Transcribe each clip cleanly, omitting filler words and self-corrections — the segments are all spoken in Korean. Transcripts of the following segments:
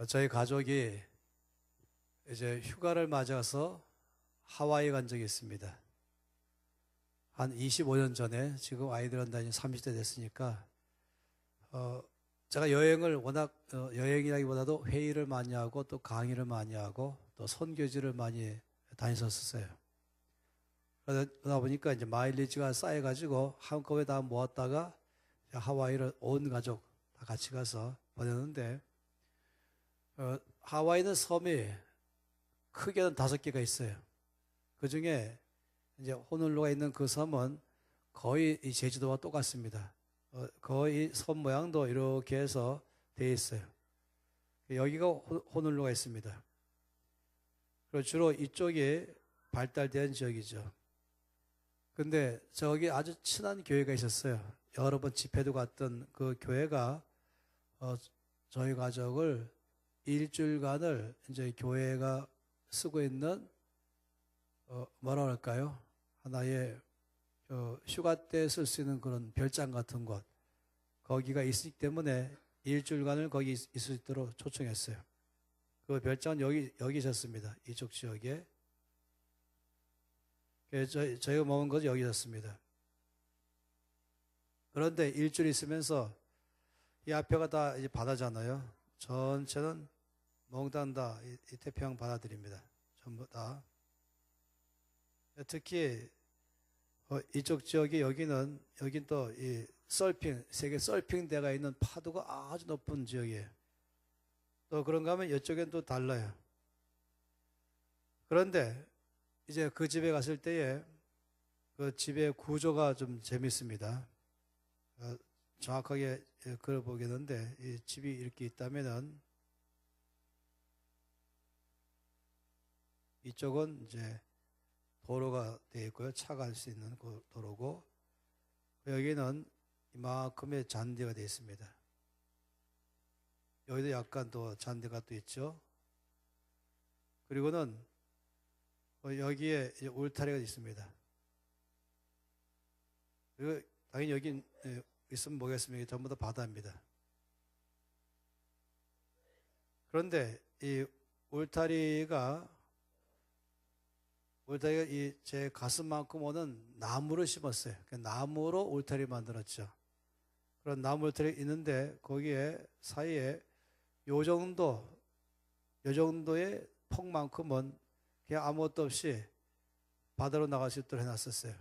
저희 가족이 이제 휴가를 맞아서 하와이 간 적이 있습니다. 한 25년 전에, 지금 아이들은 이제 30대 됐으니까, 제가 여행을 워낙, 여행이라기보다도 회의를 많이 하고 또 강의를 많이 하고 또 선교지를 많이 다녔었어요. 그러다 보니까 이제 마일리지가 쌓여가지고 한꺼번에 다 모았다가 하와이를 온 가족 다 같이 가서 보냈는데, 하와이는 섬이 크게는 5개가 있어요. 그 중에 이제 호놀루가 있는 그 섬은 거의 이 제주도와 똑같습니다. 거의 섬 모양도 이렇게 해서 되어 있어요. 여기가 호놀루가 있습니다. 그리고 주로 이쪽이 발달된 지역이죠. 근데 저기 아주 친한 교회가 있었어요. 여러 번 집회도 갔던 그 교회가 저희 가족을 일주일간을 이제 교회가 쓰고 있는 뭐라 그럴까요? 하나의 휴가 때 쓸 수 있는 그런 별장 같은 곳, 거기가 있기 때문에 일주일간을 거기 있을 수 있도록 초청했어요. 그 별장은 여기 있었습니다. 이쪽 지역에. 저희가 먹은 것은 여기 있었습니다. 그런데 일주일 있으면서 이 앞에가 다 이제 바다잖아요. 전체는 몽땅 다 이 태평양 바다들입니다. 전부 다. 특히 이쪽 지역에 여긴 또 이 서핑, 세계 서핑 대가 있는 파도가 아주 높은 지역이에요. 또 그런가 하면 이쪽엔 또 달라요. 그런데 이제 그 집에 갔을 때에 그 집의 구조가 좀 재밌습니다. 정확하게 그걸 보겠는데, 이 집이 이렇게 있다면은 이쪽은 이제 도로가 되어 있고요. 차가 갈 수 있는 그 도로고, 여기는 이만큼의 잔디가 되어 있습니다. 여기도 약간 또 잔디가 또 있죠. 그리고는 여기에 울타리가 있습니다. 그리고 당연히 여기 있으면 뭐겠습니까? 전부 다 바다입니다. 그런데 이 울타리가 이 제 가슴만큼 오는 나무를 심었어요. 나무로 울타리 만들었죠. 그런 나무 울타리 있는데 거기에 사이에 요 정도의 폭만큼은 그냥 아무것도 없이 바다로 나갈 수 있도록 해놨었어요.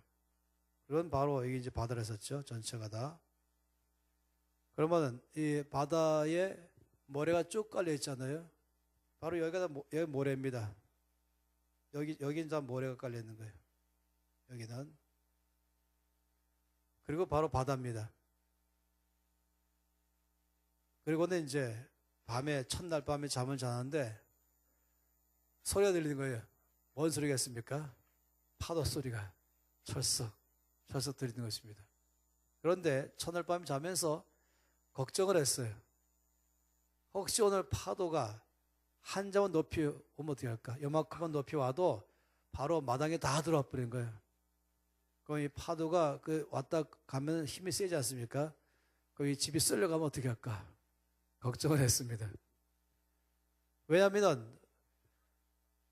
그건 바로 여기 이제 바다를 했었죠. 전체가 다. 그러면 이 바다에 모래가 쭉 깔려 있잖아요. 바로 여기 모래입니다. 여긴 다 모래가 깔려 있는 거예요. 여기는. 그리고 바로 바다입니다. 그리고는 이제 첫날 밤에 잠을 자는데 소리가 들리는 거예요. 뭔 소리겠습니까? 파도 소리가 철썩 들리는 것입니다. 그런데 첫날 밤에 자면서 걱정을 했어요. 혹시 오늘 파도가 한 점은 높이 오면 어떻게 할까? 요만큼만 높이 와도 바로 마당에 다 들어와 버린 거예요. 그럼 이 파도가 왔다 가면 힘이 세지 않습니까? 그럼 이 집이 쓸려가면 어떻게 할까? 걱정을 했습니다. 왜냐하면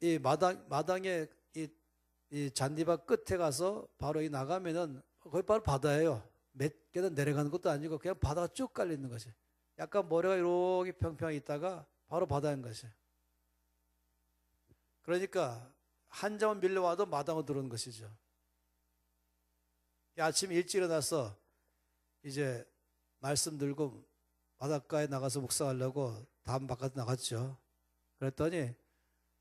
이 마당에 이 잔디밭 끝에 가서 바로 이 나가면은 거기 바로 바다예요. 몇 계단 내려가는 것도 아니고 그냥 바다가 쭉 깔려 있는 것이. 약간 모래가 이렇게 평평하게 있다가 바로 바다인 것이에요. 그러니까 한 점은 밀려와도 마당으로 들어오는 것이죠. 아침 일찍 일어나서 이제 말씀 들고 바닷가에 나가서 묵상하려고 담 바깥에 나갔죠. 그랬더니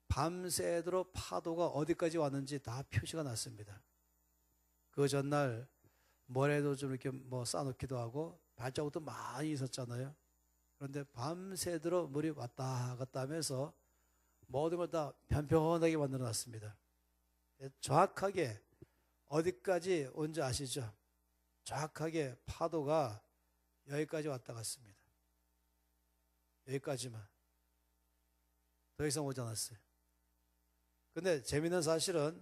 밤새도록 파도가 어디까지 왔는지 다 표시가 났습니다. 그 전날 모래도 좀 이렇게 쌓아놓기도 하고 발자국도 많이 있었잖아요. 그런데 밤새도록 물이 왔다 갔다 하면서 모든 걸 다 편편하게 만들어 놨습니다. 정확하게 어디까지 온지 아시죠? 정확하게 파도가 여기까지 왔다 갔습니다. 여기까지만. 더 이상 오지 않았어요. 근데 재미있는 사실은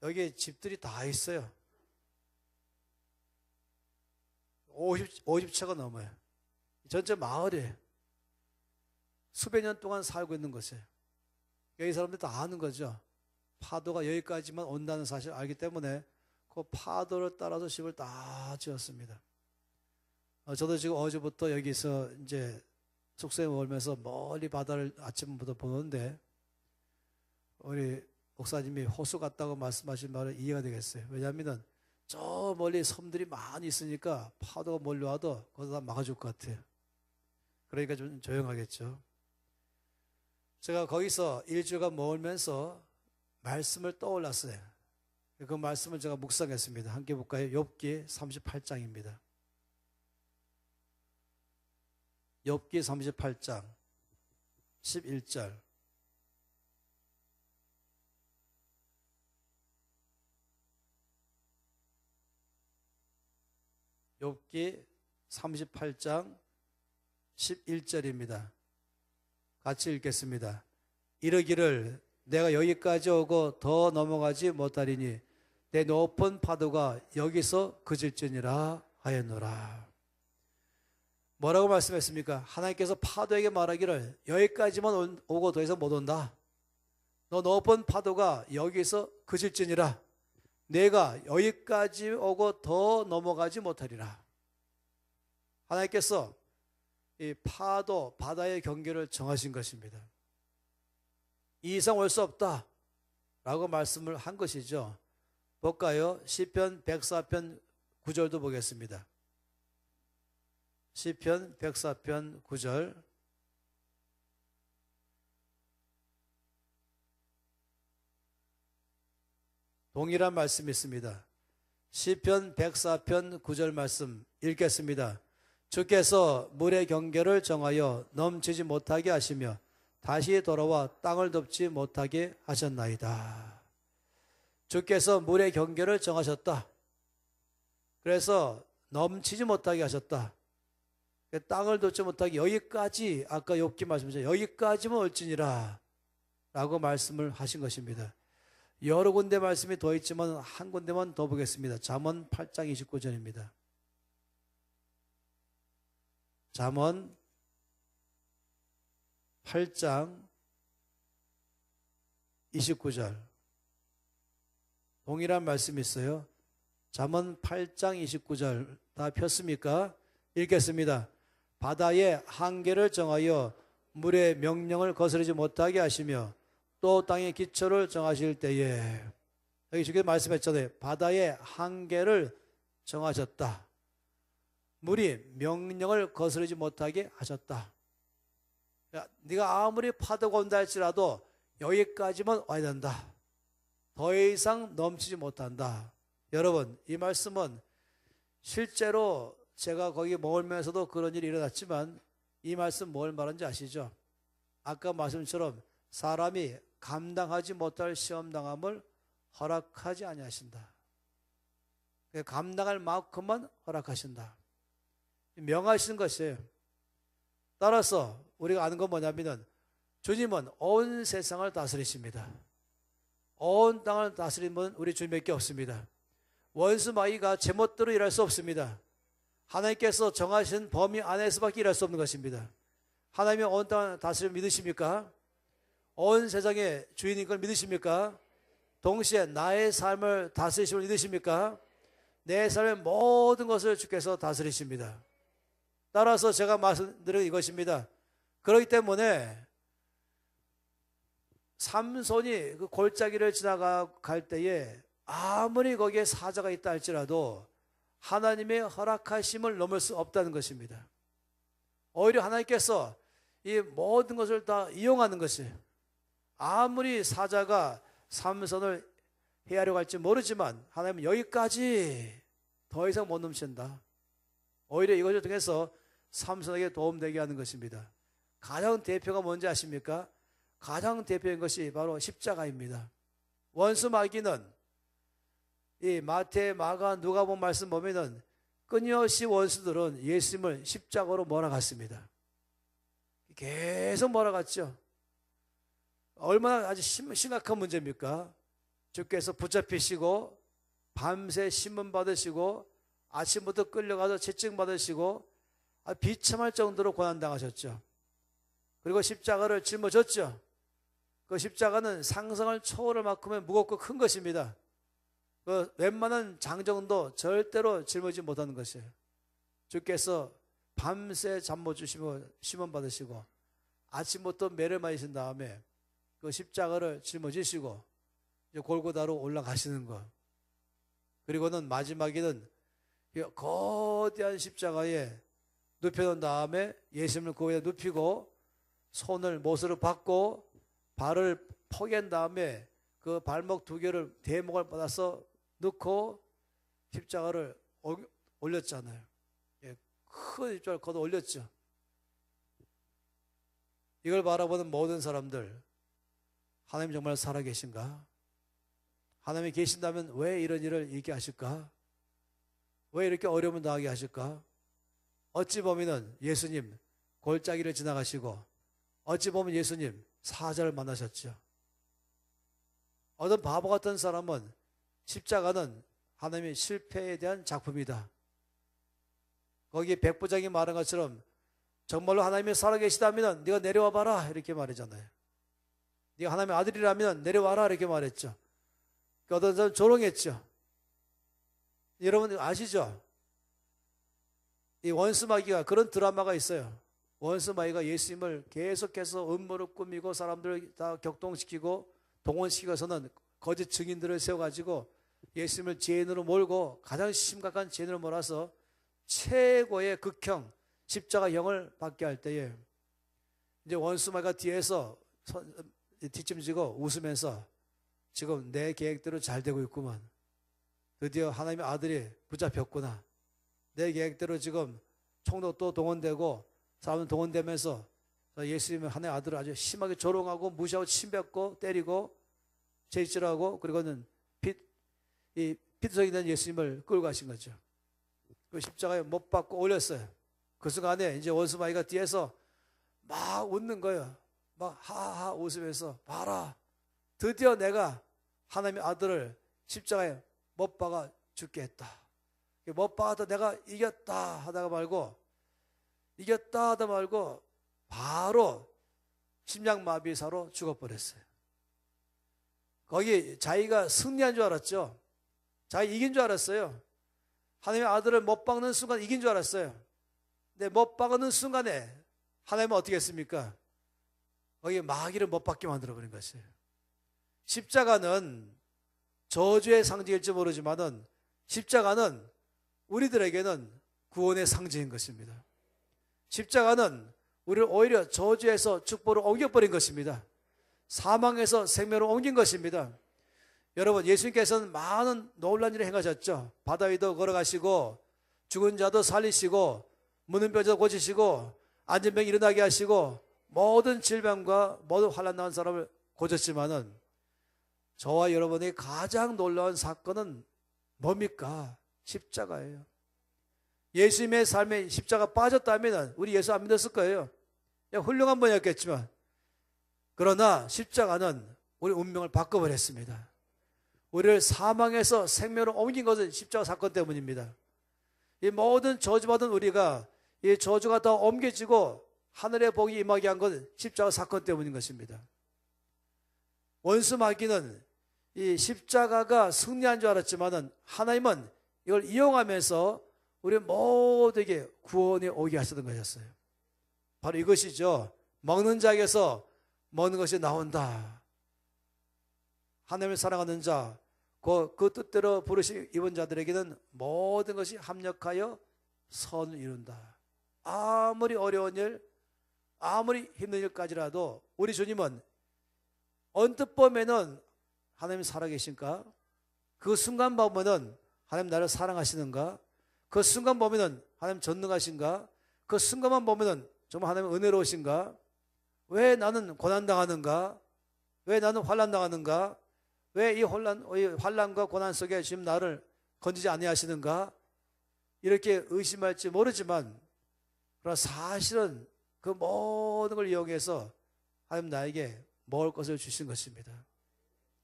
여기 집들이 다 있어요. 50채가 넘어요. 전체 마을이에요. 수백 년 동안 살고 있는 것이에요. 여기 사람들이 다 아는 거죠. 파도가 여기까지만 온다는 사실을 알기 때문에 그 파도를 따라서 집을 다 지었습니다. 저도 지금 어제부터 여기서 이제 숙소에 머물면서 멀리 바다를 아침부터 보는데 우리 목사님이 호수 같다고 말씀하신 말은 이해가 되겠어요. 왜냐하면 저 멀리 섬들이 많이 있으니까 파도가 몰려와도 거기다 막아줄 것 같아요. 그러니까 좀 조용하겠죠. 제가 거기서 일주일간 머물면서 말씀을 떠올랐어요. 그 말씀을 제가 묵상했습니다. 함께 볼까요? 욥기 38장입니다. 욥기 38장 11절. 욥기 38장 11절입니다. 같이 읽겠습니다. 이르기를 내가 여기까지 오고 더 넘어가지 못하리니 내 높은 파도가 여기서 그칠지니라 하였노라. 뭐라고 말씀했습니까? 하나님께서 파도에게 말하기를 여기까지만 오고 더 이상 못 온다. 너 높은 파도가 여기서 그칠지니라. 내가 여기까지 오고 더 넘어가지 못하리라. 하나님께서 이 파도, 바다의 경계를 정하신 것입니다. 이 이상 올 수 없다 라고 말씀을 한 것이죠. 볼까요? 시편 104편 9절도 보겠습니다. 시편 104편 9절. 동일한 말씀이 있습니다. 시편 104편 9절 말씀 읽겠습니다. 주께서 물의 경계를 정하여 넘치지 못하게 하시며 다시 돌아와 땅을 덮지 못하게 하셨나이다. 주께서 물의 경계를 정하셨다. 그래서 넘치지 못하게 하셨다. 땅을 덮지 못하게 여기까지, 아까 욥기 말씀이죠. 여기까지만 올지니라 라고 말씀을 하신 것입니다. 여러 군데 말씀이 더 있지만 한 군데만 더 보겠습니다. 잠언 8장 29절입니다. 잠언 8장 29절. 동일한 말씀이 있어요. 잠언 8장 29절 다 폈습니까? 읽겠습니다. 바다의 한계를 정하여 물의 명령을 거스르지 못하게 하시며 또 땅의 기초를 정하실 때에, 여기 주께서 말씀했잖아요. 바다의 한계를 정하셨다. 물이 명령을 거스르지 못하게 하셨다. 야, 네가 아무리 파도가 온다 할지라도 여기까지만 와야 된다. 더 이상 넘치지 못한다. 여러분, 이 말씀은 실제로 제가 거기 머물면서도 그런 일이 일어났지만 이 말씀 뭘 말하는지 아시죠? 아까 말씀처럼 사람이 감당하지 못할 시험당함을 허락하지 아니하신다. 감당할 만큼만 허락하신다. 명하시는 것이에요. 따라서 우리가 아는 건 뭐냐면 주님은 온 세상을 다스리십니다. 온 땅을 다스리는 분은 우리 주님밖에 없습니다. 원수 마귀가 제멋대로 일할 수 없습니다. 하나님께서 정하신 범위 안에서밖에 일할 수 없는 것입니다. 하나님이 온 땅을 다스리는 믿으십니까? 온 세상의 주인인 걸 믿으십니까? 동시에 나의 삶을 다스리심을 믿으십니까? 내 삶의 모든 것을 주께서 다스리십니다. 따라서 제가 말씀드린 이것입니다. 그렇기 때문에 삼손이 그 골짜기를 지나갈 때에 아무리 거기에 사자가 있다 할지라도 하나님의 허락하심을 넘을 수 없다는 것입니다. 오히려 하나님께서 이 모든 것을 다 이용하는 것이에요. 아무리 사자가 삼손을 해하려고 할지 모르지만 하나님은 여기까지 더 이상 못 넘친다. 오히려 이것을 통해서 삼손에게 도움되게 하는 것입니다. 가장 대표가 뭔지 아십니까? 가장 대표인 것이 바로 십자가입니다. 원수 마귀는 이 마태, 마가, 누가복음 말씀 보면은 끊임없이 원수들은 예수님을 십자가로 몰아갔습니다. 계속 몰아갔죠. 얼마나 아주 심각한 문제입니까? 주께서 붙잡히시고 밤새 신문 받으시고 아침부터 끌려가서 채찍 받으시고 비참할 정도로 고난당하셨죠. 그리고 십자가를 짊어졌죠. 그 십자가는 상상을 초월할 만큼의 무겁고 큰 것입니다. 그 웬만한 장정도 절대로 짊어지지 못하는 것이에요. 주께서 밤새 잠 못 주시고 시험 받으시고 아침부터 매를 맞으신 다음에 그 십자가를 짊어지시고 이제 골고다로 올라가시는 것. 그리고는 마지막에는 거대한 십자가에 눕혀놓은 다음에 예수님을 그 위에 눕히고 손을 못으로 받고 발을 포갠 다음에 그 발목 두 개를 대목을 받아서 넣고 십자가를 올렸잖아요. 큰 십자가를 걷어 올렸죠. 이걸 바라보는 모든 사람들, 하나님 정말 살아계신가? 하나님이 계신다면 왜 이런 일을 있게 하실까? 왜 이렇게 어려움을 당하게 하실까? 어찌 보면 예수님 골짜기를 지나가시고 어찌 보면 예수님 사자를 만나셨죠. 어떤 바보 같은 사람은 십자가는 하나님의 실패에 대한 작품이다. 거기에 백부장이 말한 것처럼 정말로 하나님이 살아계시다면 네가 내려와 봐라 이렇게 말하잖아요. 네가 하나님의 아들이라면 내려와라 이렇게 말했죠. 어떤 사람은 조롱했죠. 여러분 아시죠? 이 원수마귀가 그런 드라마가 있어요. 원수마귀가 예수님을 계속해서 음모를 꾸미고 사람들을 다 격동시키고 동원시켜서는 거짓 증인들을 세워가지고 예수님을 죄인으로 몰고 가장 심각한 죄인으로 몰아서 최고의 극형 십자가형을 받게 할 때에 이제 원수마귀가 뒤에서 뒷짐지고 웃으면서 지금 내 계획대로 잘 되고 있구만. 드디어 하나님의 아들이 붙잡혔구나. 내 계획대로 지금 총독도 동원되고 사람은 동원되면서 예수님은 하나님의 아들을 아주 심하게 조롱하고 무시하고 침뱉고 때리고 죄질하고 그리고는 피투성이 된 예수님을 끌고 가신 거죠. 그 십자가에 못 박고 올렸어요. 그 순간에 이제 원수마귀가 뒤에서 막 웃는 거예요. 막 하하 웃으면서 봐라. 드디어 내가 하나님의 아들을 십자가에 못 박아 죽게 했다. 못 박아도 내가 이겼다 하다가 말고 이겼다 하다 말고 바로 심장마비사로 죽어버렸어요. 거기 자기가 승리한 줄 알았죠. 자기 이긴 줄 알았어요. 하나님의 아들을 못 박는 순간 이긴 줄 알았어요. 근데 못 박는 순간에 하나님은 어떻게 했습니까? 거기 마귀를 못 박게 만들어버린 것이에요. 십자가는 저주의 상징일지 모르지만은 십자가는 우리들에게는 구원의 상징인 것입니다. 십자가는 우리를 오히려 저주에서 축복으로 옮겨버린 것입니다. 사망에서 생명으로 옮긴 것입니다. 여러분 예수님께서는 많은 놀라운 일을 행하셨죠. 바다 위도 걸어가시고 죽은 자도 살리시고 문은병자도 고치시고 앉은 병 일어나게 하시고 모든 질병과 모든 환난 나온 사람을 고쳤지만은 저와 여러분의 가장 놀라운 사건은 뭡니까? 십자가예요. 예수님의 삶에 십자가 빠졌다면 우리 예수 안 믿었을 거예요. 훌륭한 분이었겠지만 그러나 십자가는 우리 운명을 바꿔버렸습니다. 우리를 사망에서 생명으로 옮긴 것은 십자가 사건 때문입니다. 이 모든 저주받은 우리가 이 저주가 다 옮겨지고 하늘의 복이 임하게 한 것은 십자가 사건 때문인 것입니다. 원수 마귀는 이 십자가가 승리한 줄 알았지만은 하나님은 이걸 이용하면서 우리 모두에게 구원이 오게 하시던 것이었어요. 바로 이것이죠. 먹는 자에게서 먹는 것이 나온다. 하나님을 사랑하는 자, 그 뜻대로 부르신 입은 자들에게는 모든 것이 합력하여 선을 이룬다. 아무리 어려운 일, 아무리 힘든 일까지라도 우리 주님은 언뜻 보면은 하나님 살아계신가? 그 순간 보면은 하나님 나를 사랑하시는가? 그 순간 보면은 하나님 전능하신가? 그 순간만 보면은 정말 하나님 은혜로우신가? 왜 나는 고난당하는가? 왜 나는 환난당하는가? 왜 이 환난과 고난 속에 지금 나를 건지지 아니하시는가? 이렇게 의심할지 모르지만 그러나 사실은 그 모든 걸 이용해서 하나님 나에게 먹을 것을 주신 것입니다.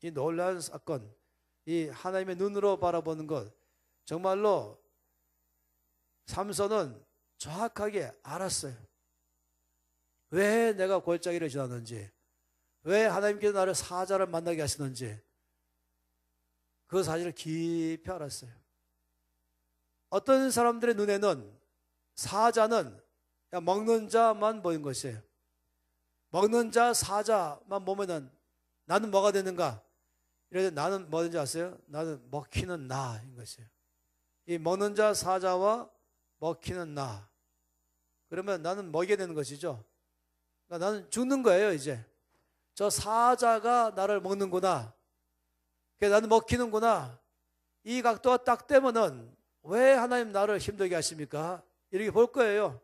이 놀라운 사건, 이 하나님의 눈으로 바라보는 것, 정말로 삼손은 정확하게 알았어요. 왜 내가 골짜기를 지났는지, 왜 하나님께서 나를 사자를 만나게 하시는지 그 사실을 깊이 알았어요. 어떤 사람들의 눈에는 사자는 그냥 먹는 자만 보인 것이에요. 먹는 자 사자만 보면은 나는 뭐가 되는가? 이래서 나는 뭐든지 아세요? 나는 먹히는 나인 것이에요. 이 먹는 자 사자와 먹히는 나. 그러면 나는 먹이게 되는 것이죠. 그러니까 나는 죽는 거예요, 이제. 저 사자가 나를 먹는구나. 나는 먹히는구나. 이 각도가 딱 되면은 왜 하나님 나를 힘들게 하십니까? 이렇게 볼 거예요.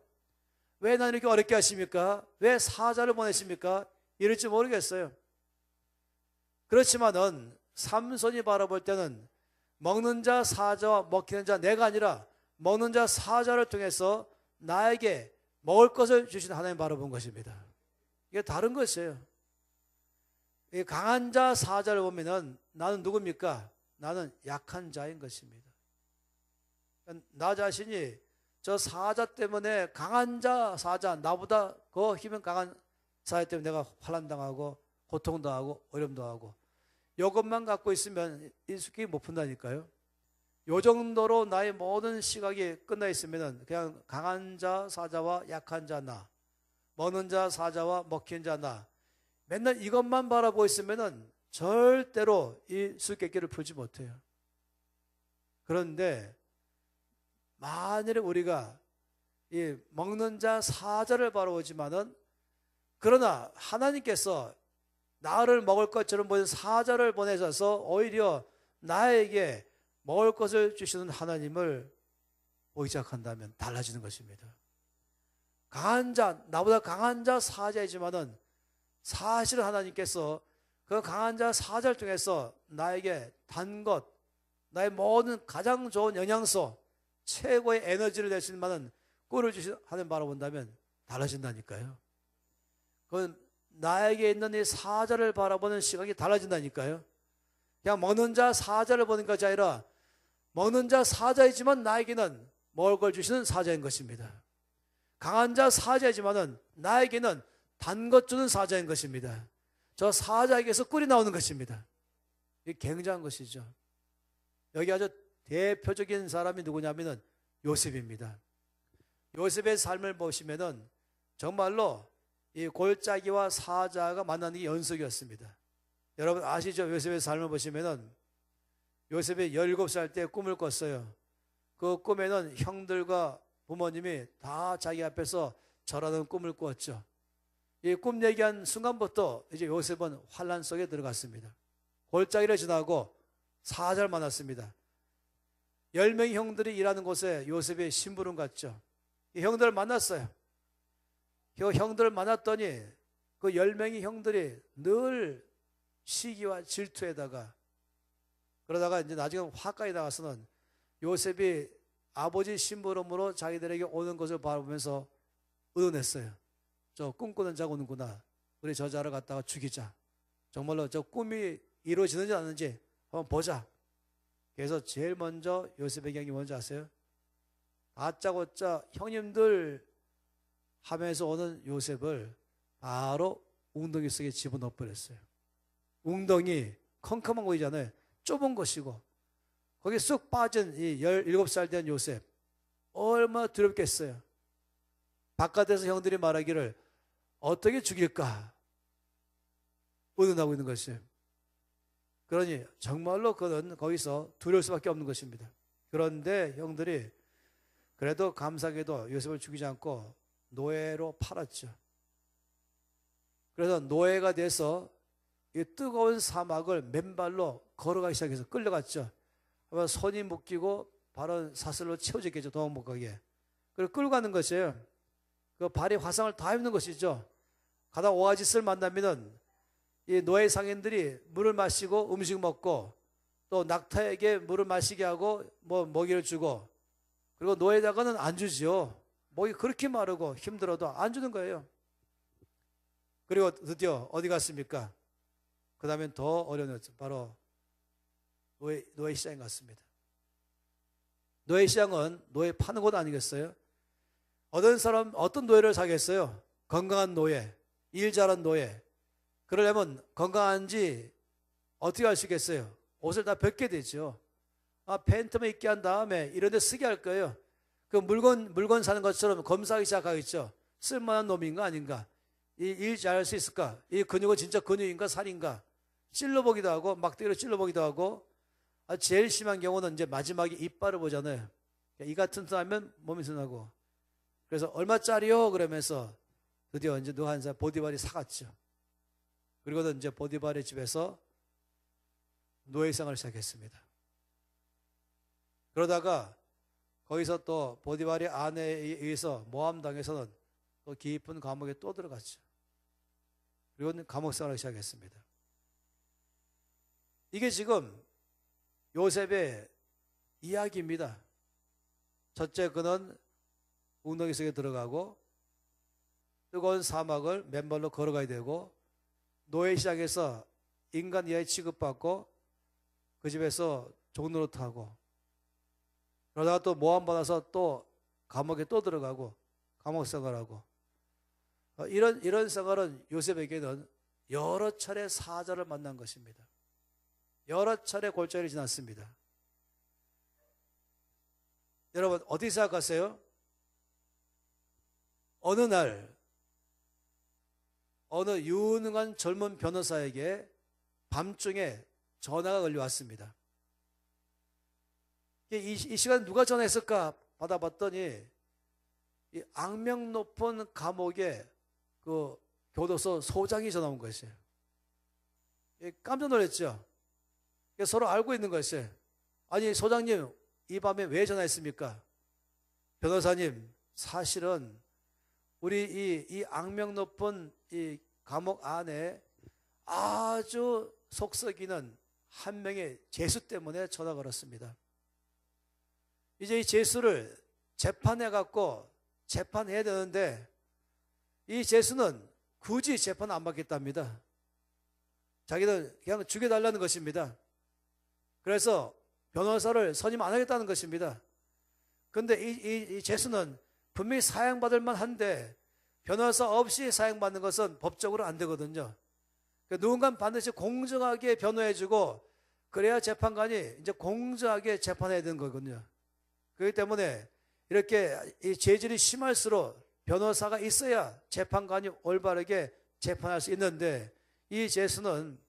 왜 나를 이렇게 어렵게 하십니까? 왜 사자를 보내십니까? 이럴지 모르겠어요. 그렇지만은 삼손이 바라볼 때는 먹는 자 사자와 먹히는 자 내가 아니라 먹는 자 사자를 통해서 나에게 먹을 것을 주신 하나님 바라본 것입니다. 이게 다른 것이에요. 이 강한 자 사자를 보면은 나는 누굽니까? 나는 약한 자인 것입니다. 나 자신이 저 사자 때문에 강한 자 사자 나보다 더 힘은 강한 사자 때문에 내가 환난당하고 고통당하고 어려움도 하고 이것만 갖고 있으면 인수기 못 푼다니까요. 요 정도로 나의 모든 시각이 끝나 있으면 그냥 강한 자 사자와 약한 자 나, 먹는 자 사자와 먹힌 자 나, 맨날 이것만 바라보고 있으면 절대로 이 수수께끼를 풀지 못해요. 그런데 만일에 우리가 이 먹는 자 사자를 바라보지만은 그러나 하나님께서 나를 먹을 것처럼 보이는 사자를 보내셔서 오히려 나에게 먹을 것을 주시는 하나님을 의지한다면 달라지는 것입니다. 강한 자, 나보다 강한 자 사자이지만은 사실은 하나님께서 그 강한 자 사자를 통해서 나에게 단 것, 나의 모든 가장 좋은 영양소, 최고의 에너지를 낼 수 있는 많은 꿀을 주신 하나님 바라본다면 달라진다니까요. 그건 나에게 있는 이 사자를 바라보는 시각이 달라진다니까요. 그냥 먹는 자 사자를 보는 것이 아니라 먹는 자 사자이지만 나에게는 먹을 걸 주시는 사자인 것입니다. 강한 자 사자이지만은 나에게는 단 것 주는 사자인 것입니다. 저 사자에게서 꿀이 나오는 것입니다. 이게 굉장한 것이죠. 여기 아주 대표적인 사람이 누구냐면은 요셉입니다. 요셉의 삶을 보시면은 정말로 이 골짜기와 사자가 만나는 게 연속이었습니다. 여러분 아시죠? 요셉의 삶을 보시면은 요셉이 17살 때 꿈을 꿨어요. 그 꿈에는 형들과 부모님이 다 자기 앞에서 절하는 꿈을 꾸었죠. 이 꿈 얘기한 순간부터 이제 요셉은 환란 속에 들어갔습니다. 골짜기를 지나고 사자를 만났습니다. 10명의 형들이 일하는 곳에 요셉의 심부름 갔죠. 이 형들을 만났어요. 그 형들을 만났더니 그 10명의 형들이 늘 시기와 질투에다가 그러다가 이제 나중에 화가에 나가서는 요셉이 아버지 심부름으로 자기들에게 오는 것을 바라보면서 의논했어요. 저 꿈꾸는 자가 오는구나. 우리 저 자를 갖다가 죽이자. 정말로 저 꿈이 이루어지는지 않는지 한번 보자. 그래서 제일 먼저 요셉에게 한 게 뭔지 아세요? 다짜고짜 형님들 하면서 오는 요셉을 바로 웅덩이 속에 집어넣어 버렸어요. 웅덩이 컴컴한 거이잖아요. 좁은 것이고 거기에 쑥 빠진 이 17살 된 요셉 얼마나 두렵겠어요. 바깥에서 형들이 말하기를 어떻게 죽일까 의논하고 있는 것이에요. 그러니 정말로 그는 거기서 두려울 수밖에 없는 것입니다. 그런데 형들이 그래도 감사하게도 요셉을 죽이지 않고 노예로 팔았죠. 그래서 노예가 돼서 이 뜨거운 사막을 맨발로 걸어가기 시작해서 끌려갔죠. 아마 손이 묶이고 발은 사슬로 채워졌겠죠. 도망 못 가게. 그걸 끌고 가는 것이에요. 그 발에 화상을 다 입는 것이죠. 가다 오아시스를 만나면은 이 노예 상인들이 물을 마시고 음식 먹고 또 낙타에게 물을 마시게 하고 뭐 먹이를 주고 그리고 노예다가는 안 주지요. 목이 그렇게 마르고 힘들어도 안 주는 거예요. 그리고 드디어 어디 갔습니까? 그 다음엔 더 어려운 것 바로 노예 시장에 갔습니다. 노예 시장은 노예 파는 곳 아니겠어요? 어떤 노예를 사겠어요? 건강한 노예, 일 잘하는 노예. 그러려면 건강한지 어떻게 할 수 있겠어요? 옷을 다 벗게 되죠. 팬텀을 입게 한 다음에 이런 데 쓰게 할 거예요. 그 물건 사는 것처럼 검사하기 시작하겠죠. 쓸만한 놈인가 아닌가? 이 일 잘할 수 있을까? 이 근육은 진짜 근육인가 살인가? 찔러보기도 하고 막대기로 찔러보기도 하고 제일 심한 경우는 이제 마지막에 이빨을 보잖아요. 이 같은 소 하면 몸이 순하고 그래서 얼마짜리요? 그러면서 드디어 이제 누가 한 사람 보디발이 사갔죠. 그리고는 이제 보디발의 집에서 노예생활을 시작했습니다. 그러다가 거기서 또 보디발의 아내에 의해서 모함당해서는 또 깊은 감옥에 또 들어갔죠. 그리고 감옥 생활을 시작했습니다. 이게 지금 요셉의 이야기입니다. 첫째, 그는 웅덩이 속에 들어가고 뜨거운 사막을 맨발로 걸어가야 되고 노예 시장에서 인간 이하에 취급받고 그 집에서 종노릇하고 그러다가 또 모함받아서 또 감옥에 또 들어가고 감옥 생활하고 이런 생활은 요셉에게는 여러 차례 사자를 만난 것입니다. 여러 차례 골짜기를 지났습니다. 여러분 어떻게 생각하세요? 어느 날 어느 유능한 젊은 변호사에게 밤중에 전화가 걸려왔습니다. 이 시간에 누가 전화했을까 받아봤더니 이 악명 높은 감옥의 그 교도소 소장이 전화 온 것이에요. 깜짝 놀랐죠. 서로 알고 있는 것이에요. 아니 소장님 이 밤에 왜 전화했습니까? 변호사님 사실은 우리 이 악명 높은 이 감옥 안에 아주 속썩이는 한 명의 죄수 때문에 전화 걸었습니다. 이제 이 죄수를 재판해 갖고 재판해야 되는데 이 죄수는 굳이 재판 안 받겠답니다. 자기는 그냥 죽여달라는 것입니다. 그래서 변호사를 선임 안 하겠다는 것입니다. 그런데 이 죄수는 분명히 사형받을 만한데 변호사 없이 사형받는 것은 법적으로 안 되거든요. 그러니까 누군가는 반드시 공정하게 변호해주고 그래야 재판관이 이제 공정하게 재판해야 되는 거거든요. 그렇기 때문에 이렇게 이 죄질이 심할수록 변호사가 있어야 재판관이 올바르게 재판할 수 있는데 이 죄수는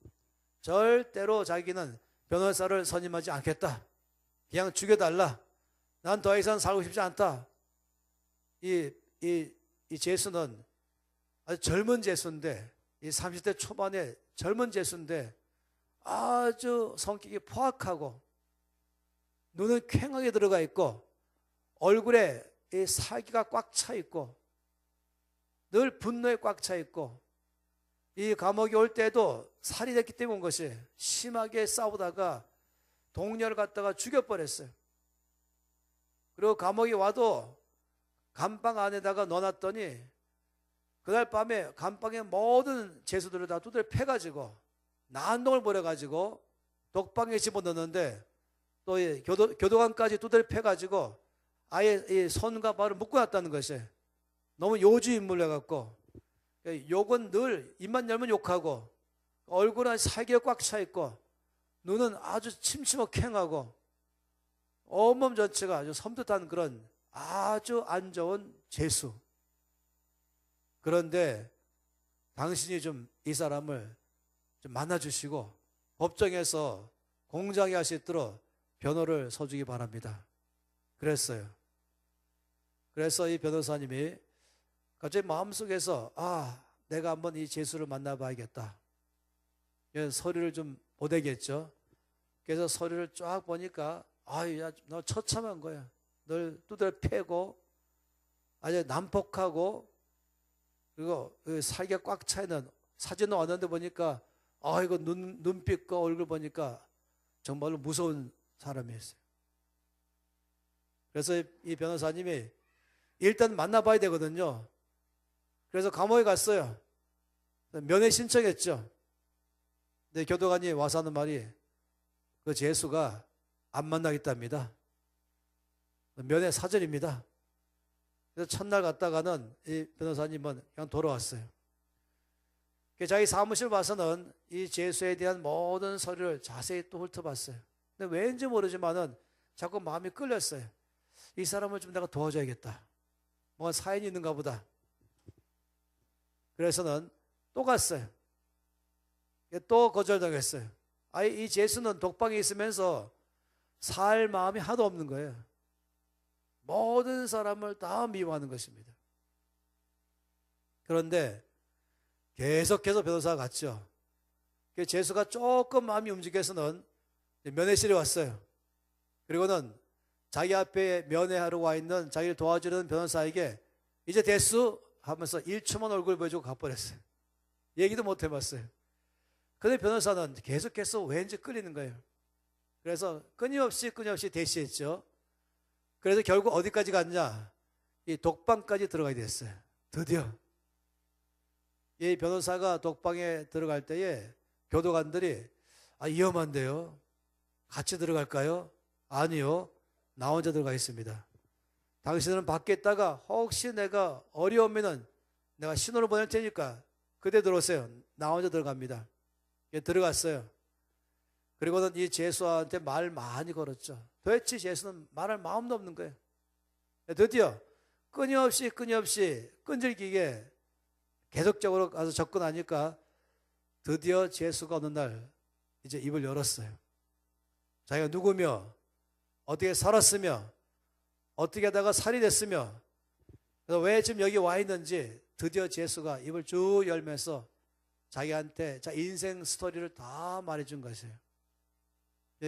절대로 자기는 변호사를 선임하지 않겠다. 그냥 죽여달라. 난 더 이상 살고 싶지 않다. 이 죄수는 아주 젊은 죄수인데 이 30대 초반의 젊은 죄수인데 아주 성격이 포악하고 눈은 퀭하게 들어가 있고 얼굴에 이 살기가 꽉 차 있고 늘 분노에 꽉 차 있고 이 감옥에 올 때도 살이 됐기 때문에 온 것이 심하게 싸우다가 동료를 갖다가 죽여버렸어요. 그리고 감옥에 와도 감방 안에다가 넣어놨더니 그날 밤에 감방의 모든 죄수들을 다 두드려 패가지고 난동을 부려가지고 독방에 집어넣는데 또 교도관까지 두드려 패가지고 아예 이 손과 발을 묶어놨다는 것이 너무 요주인물해갖고 욕은 늘 입만 열면 욕하고 얼굴은 살기가 꽉 차 있고 눈은 아주 침침하고 캥하고 온몸 전체가 아주 섬뜩한 그런 아주 안 좋은 죄수. 그런데 당신이 좀 이 사람을 좀 만나주시고 법정에서 공정하게 할 수 있도록 변호를 서주기 바랍니다. 그랬어요. 그래서 이 변호사님이 갑자기 마음속에서 내가 한번 이 죄수를 만나봐야겠다. 서류를 좀 보내겠죠. 그래서 서류를 쫙 보니까 야, 너 처참한 거야. 널 두드려 패고 아주 난폭하고 그리고 살기가 꽉 차 있는 사진을 왔는데 보니까 이거 눈빛과 얼굴 보니까 정말로 무서운 사람이었어요. 그래서 이 변호사님이 일단 만나봐야 되거든요. 그래서 감옥에 갔어요. 면회 신청했죠. 근데 교도관이 와서 하는 말이 그 죄수가 안 만나겠답니다. 면회 사절입니다. 그래서 첫날 갔다가는 이 변호사님은 그냥 돌아왔어요. 자기 사무실 와서는 이 죄수에 대한 모든 서류를 자세히 또 훑어봤어요. 근데 왠지 모르지만은 자꾸 마음이 끌렸어요. 이 사람을 좀 내가 도와줘야겠다. 뭔가 사연이 있는가 보다. 그래서는 또 갔어요. 또 거절당했어요. 아예 이 죄수는 독방에 있으면서 살 마음이 하나도 없는 거예요. 모든 사람을 다 미워하는 것입니다. 그런데 계속해서 변호사가 갔죠. 죄수가 조금 마음이 움직여서는 면회실에 왔어요. 그리고는 자기 앞에 면회하러 와 있는 자기를 도와주는 변호사에게 이제 됐수? 하면서 1초만 얼굴 보여주고 가버렸어요. 얘기도 못 해봤어요. 근데 변호사는 계속해서 왠지 끌리는 거예요. 그래서 끊임없이 대시했죠. 그래서 결국 어디까지 갔냐? 이 독방까지 들어가야 됐어요. 드디어. 이 변호사가 독방에 들어갈 때에 교도관들이 위험한데요. 같이 들어갈까요? 아니요. 나 혼자 들어가겠습니다. 당신은 밖에 있다가 혹시 내가 어려우면은 내가 신호를 보낼 테니까 그때 들어오세요. 나 혼자 들어갑니다. 들어갔어요. 그리고는 이 죄수한테 말 많이 걸었죠. 도대체 죄수는 말할 마음도 없는 거예요. 드디어 끊임없이 끈질기게 계속적으로 가서 접근하니까 드디어 죄수가 어느 날 이제 입을 열었어요. 자기가 누구며 어떻게 살았으며 어떻게 하다가 살이 됐으며 왜 지금 여기 와 있는지 드디어 죄수가 입을 쭉 열면서 자기한테 인생 스토리를 다 말해준 것이에요.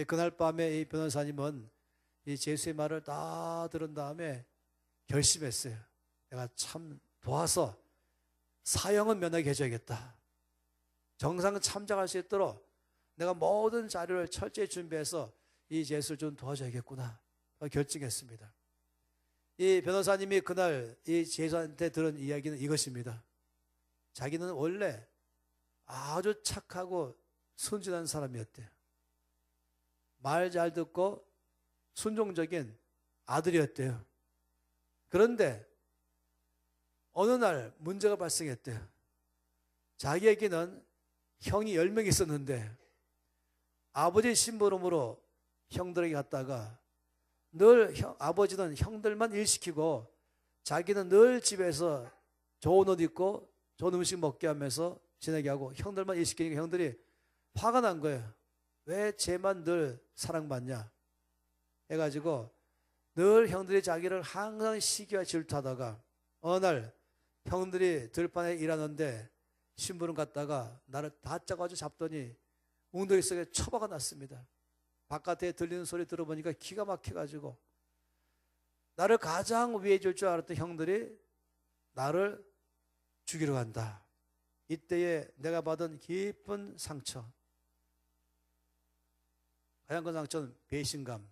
그날 밤에 이 변호사님은 이 죄수의 말을 다 들은 다음에 결심했어요. 내가 참 도와서 사형은 면하게 해줘야겠다. 정상 참작할 수 있도록 내가 모든 자료를 철저히 준비해서 이 죄수를 좀 도와줘야겠구나 결정했습니다. 이 변호사님이 그날 이 죄수한테 들은 이야기는 이것입니다. 자기는 원래 아주 착하고 순진한 사람이었대요. 말 잘 듣고 순종적인 아들이었대요. 그런데 어느 날 문제가 발생했대요. 자기에게는 형이 10명 있었는데 아버지 심부름으로 형들에게 갔다가 늘 아버지는 형들만 일시키고 자기는 늘 집에서 좋은 옷 입고 좋은 음식 먹게 하면서 지내게 하고 형들만 일시키니까 형들이 화가 난 거예요. 왜 쟤만 늘 사랑받냐 해가지고 늘 형들이 자기를 항상 시기와 질투하다가 어느 날 형들이 들판에 일하는데 심부름 갔다가 나를 다 짜가지고 잡더니 웅덩이 속에 처박아 놨습니다. 바깥에 들리는 소리 들어보니까 기가 막혀가지고 나를 가장 위해 줄 줄 알았던 형들이 나를 죽이러 간다. 이때에 내가 받은 깊은 상처, 가장 큰 상처는 배신감,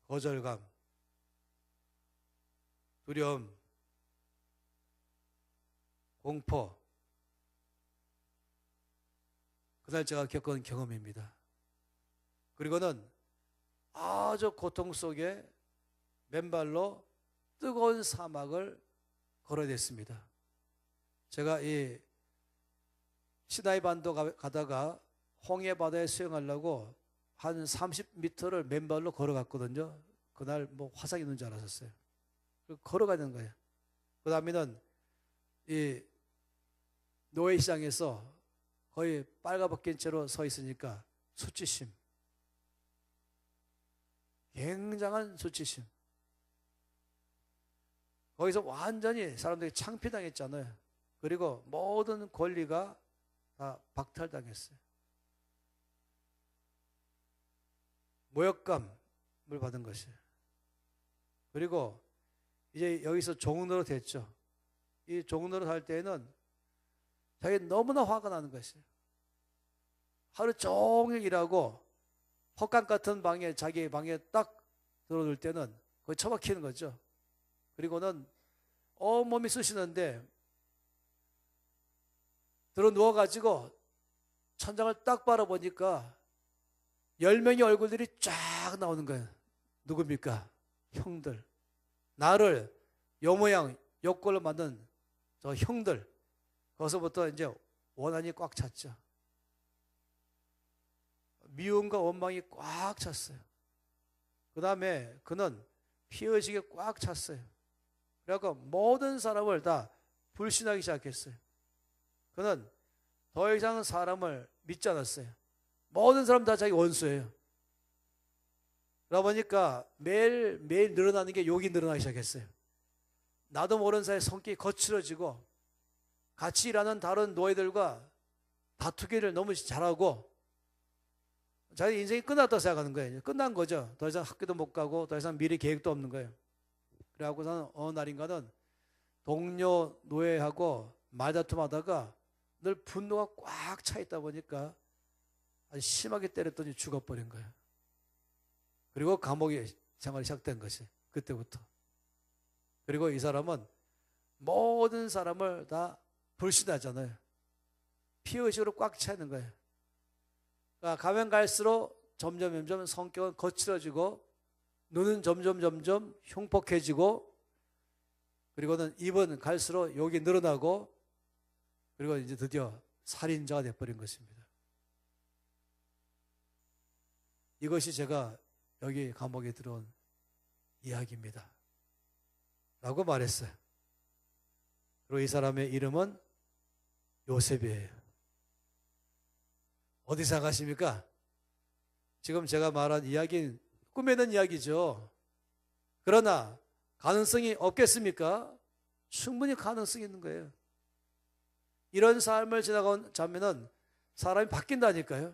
거절감, 두려움, 공포. 그날 제가 겪은 경험입니다. 그리고는 아주 고통 속에 맨발로 뜨거운 사막을 걸어야 됐습니다. 제가 이 시나이 반도 가다가 홍해 바다에 수영하려고 한 30m를 맨발로 걸어갔거든요. 그날 뭐 화상 있는 줄 알았었어요. 걸어가야 되는 거예요. 그 다음에는 이 노예시장에서 거의 빨가벗긴 채로 서 있으니까 수치심, 굉장한 수치심. 거기서 완전히 사람들이 창피당했잖아요. 그리고 모든 권리가 다 박탈당했어요. 모욕감을 받은 것이에요. 그리고 이제 여기서 종노릇 했죠. 이 종노릇 할 때에는 자기 너무나 화가 나는 것이에요. 하루 종일 일하고 헛간 같은 방에 자기 방에 딱 들어올 때는 거의 처박히는 거죠. 그리고는 온몸이 쑤시는데 들어 누워가지고 천장을 딱 바라보니까 10명의 얼굴들이 쫙 나오는 거예요. 누굽니까? 형들. 나를 요 모양 요 꼴로 만든 저 형들, 거기서부터 이제 원한이 꽉 찼죠. 미움과 원망이 꽉 찼어요. 그 다음에 그는 피의식이 꽉 찼어요. 그래서 모든 사람을 다 불신하기 시작했어요. 그는 더 이상 사람을 믿지 않았어요. 모든 사람 다 자기 원수예요. 그러다 보니까 매일 늘어나는 게 욕이 늘어나기 시작했어요. 나도 모르는 사이에 성격이 거칠어지고 같이 일하는 다른 노예들과 다투기를 너무 잘하고 자기 인생이 끝났다고 생각하는 거예요. 끝난 거죠. 더 이상 학교도 못 가고 더 이상 미래 계획도 없는 거예요. 그래갖고서는 어느 날인가는 동료 노예하고 말다툼하다가 늘 분노가 꽉 차 있다 보니까 아주 심하게 때렸더니 죽어버린 거예요. 그리고 감옥에 생활이 시작된 것이 그때부터. 그리고 이 사람은 모든 사람을 다 불신하잖아요. 피의식으로 꽉 차 있는 거예요. 그러니까 가면 갈수록 점점 성격은 거칠어지고 눈은 점점 흉폭해지고 그리고는 입은 갈수록 욕이 늘어나고 그리고 이제 드디어 살인자가 돼버린 것입니다. 이것이 제가 여기 감옥에 들어온 이야기입니다. 라고 말했어요. 그리고 이 사람의 이름은 요셉이에요. 어디 생각하십니까? 지금 제가 말한 이야기는 꾸며낸 이야기죠. 그러나 가능성이 없겠습니까? 충분히 가능성이 있는 거예요. 이런 삶을 지나간 자면은 사람이 바뀐다니까요.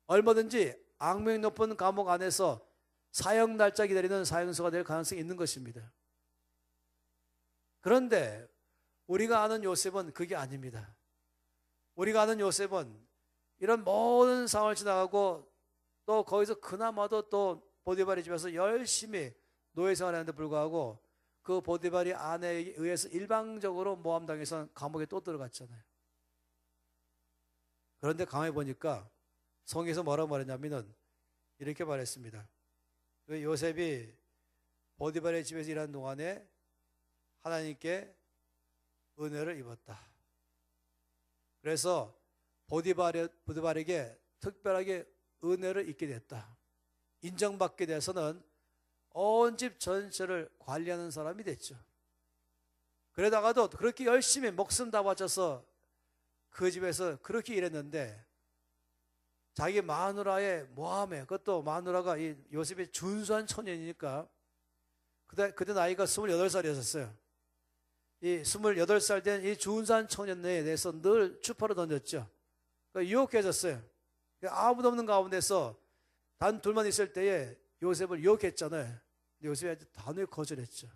얼마든지 악명이 높은 감옥 안에서 사형 날짜 기다리는 사형수가 될 가능성이 있는 것입니다. 그런데 우리가 아는 요셉은 그게 아닙니다. 우리가 아는 요셉은 이런 모든 상황을 지나가고 또 거기서 그나마도 또 보디발의 집에서 열심히 노예 생활하는데 불구하고 그 보디발의 아내에 의해서 일방적으로 모함당해서 감옥에 또 들어갔잖아요. 그런데 가만히 보니까 성경에서 뭐라고 말했냐면은 이렇게 말했습니다. 요셉이 보디발의 집에서 일하는 동안에 하나님께 은혜를 입었다. 그래서 보디발에게 특별하게 은혜를 입게 됐다. 인정받게 돼서는 온 집 전체를 관리하는 사람이 됐죠. 그러다가도 그렇게 열심히 목숨 다 바쳐서 그 집에서 그렇게 일했는데 자기 마누라의 모함에, 그것도 마누라가 이 요셉이 준수한 처녀이니까 그때 나이가 28살이었어요. 이 28살 된 이 준수한 처녀에 대해서 늘 추파를 던졌죠. 그러니까 유혹해졌어요. 아무도 없는 가운데서 단 둘만 있을 때에 요셉을 유혹했잖아요. 근데 요셉이 단호히 거절했죠.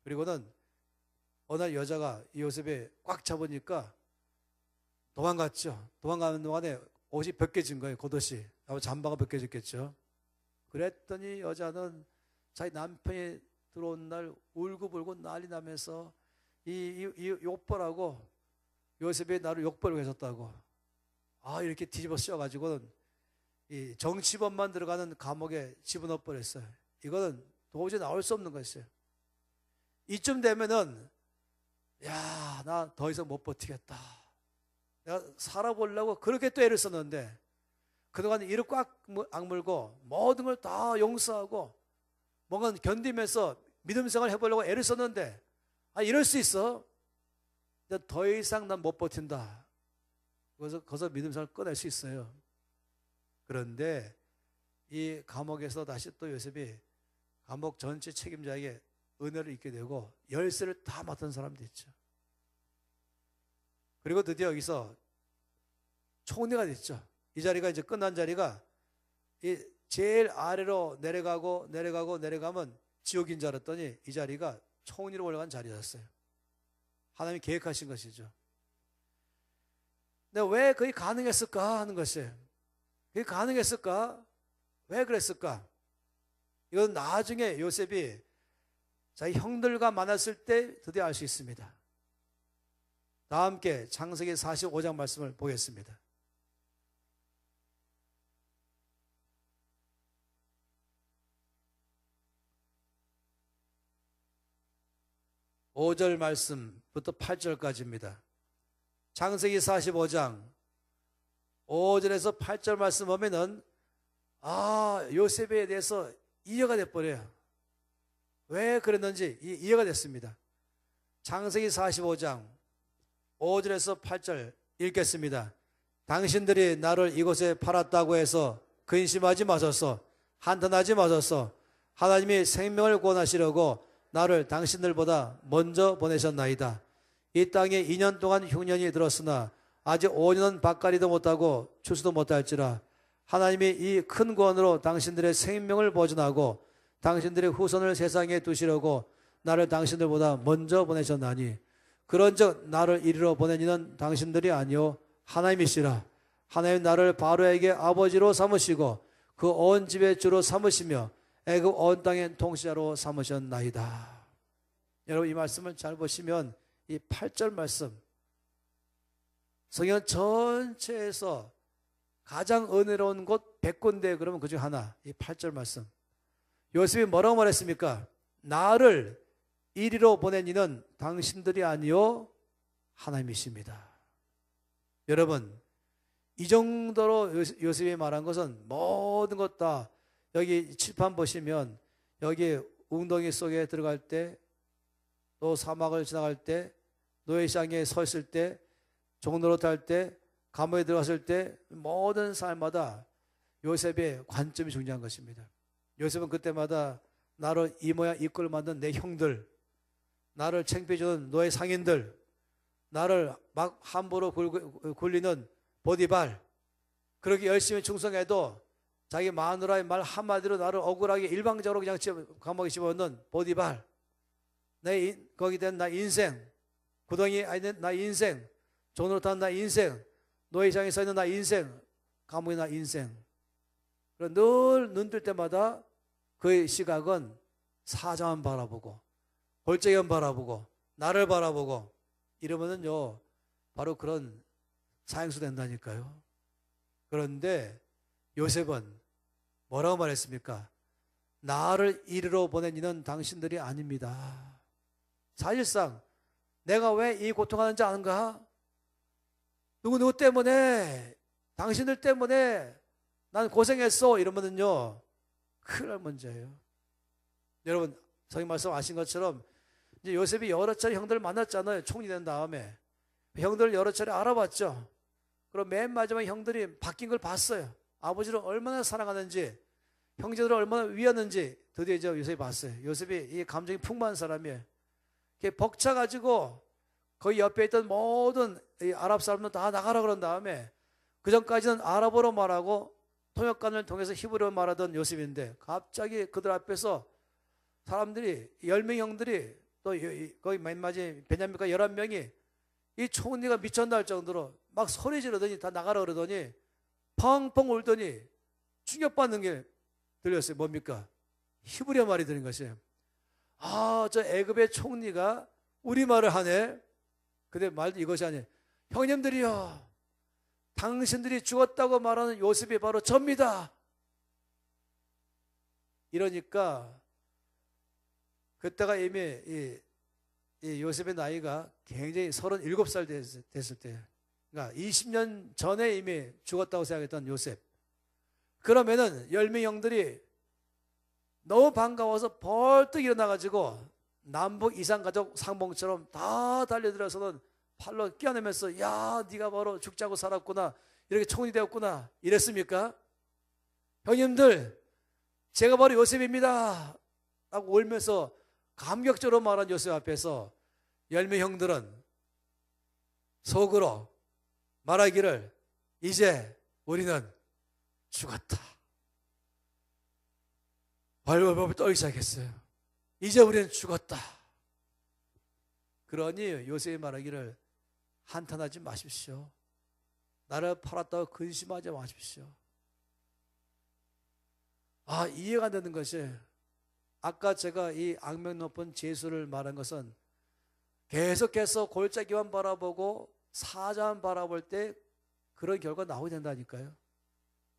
그리고는 어느 날 여자가 이 요셉이 꽉 잡으니까 도망갔죠. 도망가는 동안에 옷이 벗겨진 거예요. 겉옷이. 잠바가 벗겨졌겠죠. 그랬더니 여자는 자기 남편이 들어온 날 울고불고 난리 나면서 이 욕벌하고 요셉이 나를 욕벌을 해줬다고. 이렇게 뒤집어 씌워가지고는 이 정치범만 들어가는 감옥에 집어넣어 버렸어요. 이거는 도저히 나올 수 없는 것이에요. 이쯤 되면은 나 더 이상 못 버티겠다. 내가 살아보려고 그렇게 또 애를 썼는데 그동안 이를 꽉 악물고 모든 걸 다 용서하고 뭔가 견디면서 믿음 생활을 해보려고 애를 썼는데 이럴 수 있어? 더 이상 난 못 버틴다. 거기서 믿음 생활을 꺼낼 수 있어요. 그런데 이 감옥에서 다시 또 요셉이 감옥 전체 책임자에게 은혜를 입게 되고 열쇠를 다 맡은 사람도 있죠. 그리고 드디어 여기서 총리가 됐죠. 이 자리가 이제 끝난 자리가 이 제일 아래로 내려가면 지옥인 줄 알았더니 이 자리가 총리로 올라간 자리였어요. 하나님이 계획하신 것이죠. 근데 왜 그게 가능했을까 하는 것이에요. 그게 가능했을까? 왜 그랬을까? 이건 나중에 요셉이 자기 형들과 만났을 때 드디어 알 수 있습니다. 다 함께 창세기 45장 말씀을 보겠습니다. 5절 말씀부터 8절까지입니다. 창세기 45장 5절에서 8절 말씀 보면은 요셉에 대해서 이해가 돼버려요. 왜 그랬는지 이해가 됐습니다. 창세기 45장 5절에서 8절 읽겠습니다. 당신들이 나를 이곳에 팔았다고 해서 근심하지 마소서. 한탄하지 마소서. 하나님이 생명을 구원하시려고 나를 당신들보다 먼저 보내셨나이다. 이 땅에 2년 동안 흉년이 들었으나 아직 5년은 밭갈이도 못하고 추수도 못할지라. 하나님이 이 큰 구원으로 당신들의 생명을 보존하고 당신들의 후손을 세상에 두시려고 나를 당신들보다 먼저 보내셨나니 그런즉 나를 이리로 보낸 이는 당신들이 아니요 하나님이시라. 하나님 나를 바로에게 아버지로 삼으시고 그 온 집의 주로 삼으시며 애굽 온 땅의 통치자로 삼으셨나이다. 여러분 이 말씀을 잘 보시면 이 8절 말씀 성경 전체에서 가장 은혜로운 곳 100군데 그러면 그중 하나 이 8절 말씀. 요셉이 뭐라고 말했습니까? 나를 이리로 보낸 이는 당신들이 아니요 하나님이십니다. 여러분 이 정도로 요셉이 말한 것은 모든 것 다 여기 칠판 보시면 여기 웅덩이 속에 들어갈 때 또 사막을 지나갈 때 노예시장에 서 있을 때 종노릇 할 때 감옥에 들어갔을 때 모든 삶마다 요셉의 관점이 중요한 것입니다. 요셉은 그때마다 나를 이 모양 이 꼴 만든 내 형들, 나를 창피해주는 노예 상인들, 나를 막 함부로 굴리는 보디발, 그렇게 열심히 충성해도 자기 마누라의 말 한마디로 나를 억울하게 일방적으로 그냥 감옥에 집어넣는 보디발, 거기 된 나 인생, 구덩이에 있는 나 인생, 종노릇한 나 인생, 노예장에 서 있는 나 인생, 감옥에 나 인생. 늘 눈 뜰 때마다 그의 시각은 사자만 바라보고 골짜기만 바라보고 나를 바라보고 이러면은요 바로 그런 사형수 된다니까요. 그런데 요셉은 뭐라고 말했습니까? 나를 이리로 보낸 이는 당신들이 아닙니다. 사실상 내가 왜 이 고통하는지 아는가? 누구 때문에, 당신들 때문에 난 고생했어 이러면은요 큰일 날 문제예요. 여러분 성경 말씀 아신 것처럼 이제 요셉이 여러 차례 형들을 만났잖아요. 총리 된 다음에 형들을 여러 차례 알아봤죠. 그럼 맨 마지막에 형들이 바뀐 걸 봤어요. 아버지를 얼마나 사랑하는지, 형제들을 얼마나 위하는지 드디어 이제 요셉이 봤어요. 요셉이 이 감정이 풍부한 사람이에요. 벅차가지고 거기 옆에 있던 모든 이 아랍 사람들 다 나가라 그런 다음에 그 전까지는 아랍어로 말하고 통역관을 통해서 히브리어로 말하던 요셉인데 갑자기 그들 앞에서 사람들이 10명 형들이 또 거기 맨 마지막에 베냐민과 11명이 이 총리가 미쳤나 할 정도로 막 소리 지르더니 다 나가라 그러더니 펑펑 울더니 충격받는 게 들렸어요. 뭡니까? 히브리어 말이 들린 것이에요. 저 애굽의 총리가 우리말을 하네. 근데 말도 이것이 아니에요. 형님들이요, 당신들이 죽었다고 말하는 요셉이 바로 접니다. 이러니까 그때가 이미 이 요셉의 나이가 굉장히 37살 됐을 때예요. 그러니까 20년 전에 이미 죽었다고 생각했던 요셉. 그러면은 10명 형들이 너무 반가워서 벌떡 일어나가지고 남북 이산가족 상봉처럼 다 달려들어서는 팔로 끼어내면서 야 네가 바로 죽자고 살았구나, 이렇게 총리 되었구나 이랬습니까? 형님들 제가 바로 요셉입니다 라고 울면서 감격적으로 말한 요셉 앞에서 10명 형들은 속으로 말하기를 이제 우리는 죽었다. 벌벌벌 떨기 시작했어요. 이제 우리는 죽었다. 그러니 요셉이 말하기를 한탄하지 마십시오. 나를 팔았다고 근심하지 마십시오. 이해가 되는 것이, 아까 제가 이 악명 높은 제수를 말한 것은 계속해서 골짜기만 바라보고 사자만 바라볼 때 그런 결과 나오게 된다니까요.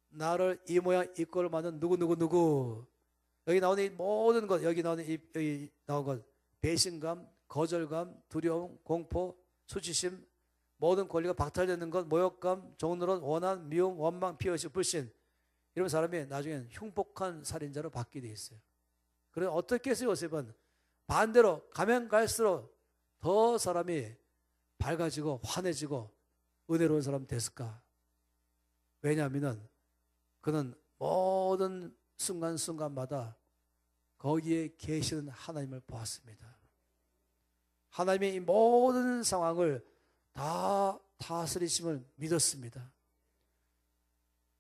나를 이 모양 이 꼴을 만든 누구 여기 나오는 이 모든 것, 여기 나오는 여기 나온 것, 배신감, 거절감, 두려움, 공포, 수치심, 모든 권리가 박탈되는 것, 모욕감, 종노릇, 원한, 미움, 원망, 피의식, 불신, 이런 사람이 나중에는 흉폭한 살인자로 바뀌게 돼 있어요. 그래서 어떻게 해서 요셉은 반대로 가면 갈수록 더 사람이 밝아지고 환해지고 은혜로운 사람이 됐을까? 왜냐하면 그는 모든 순간순간마다 거기에 계시는 하나님을 보았습니다. 하나님의 이 모든 상황을 다 다스리심을 믿었습니다.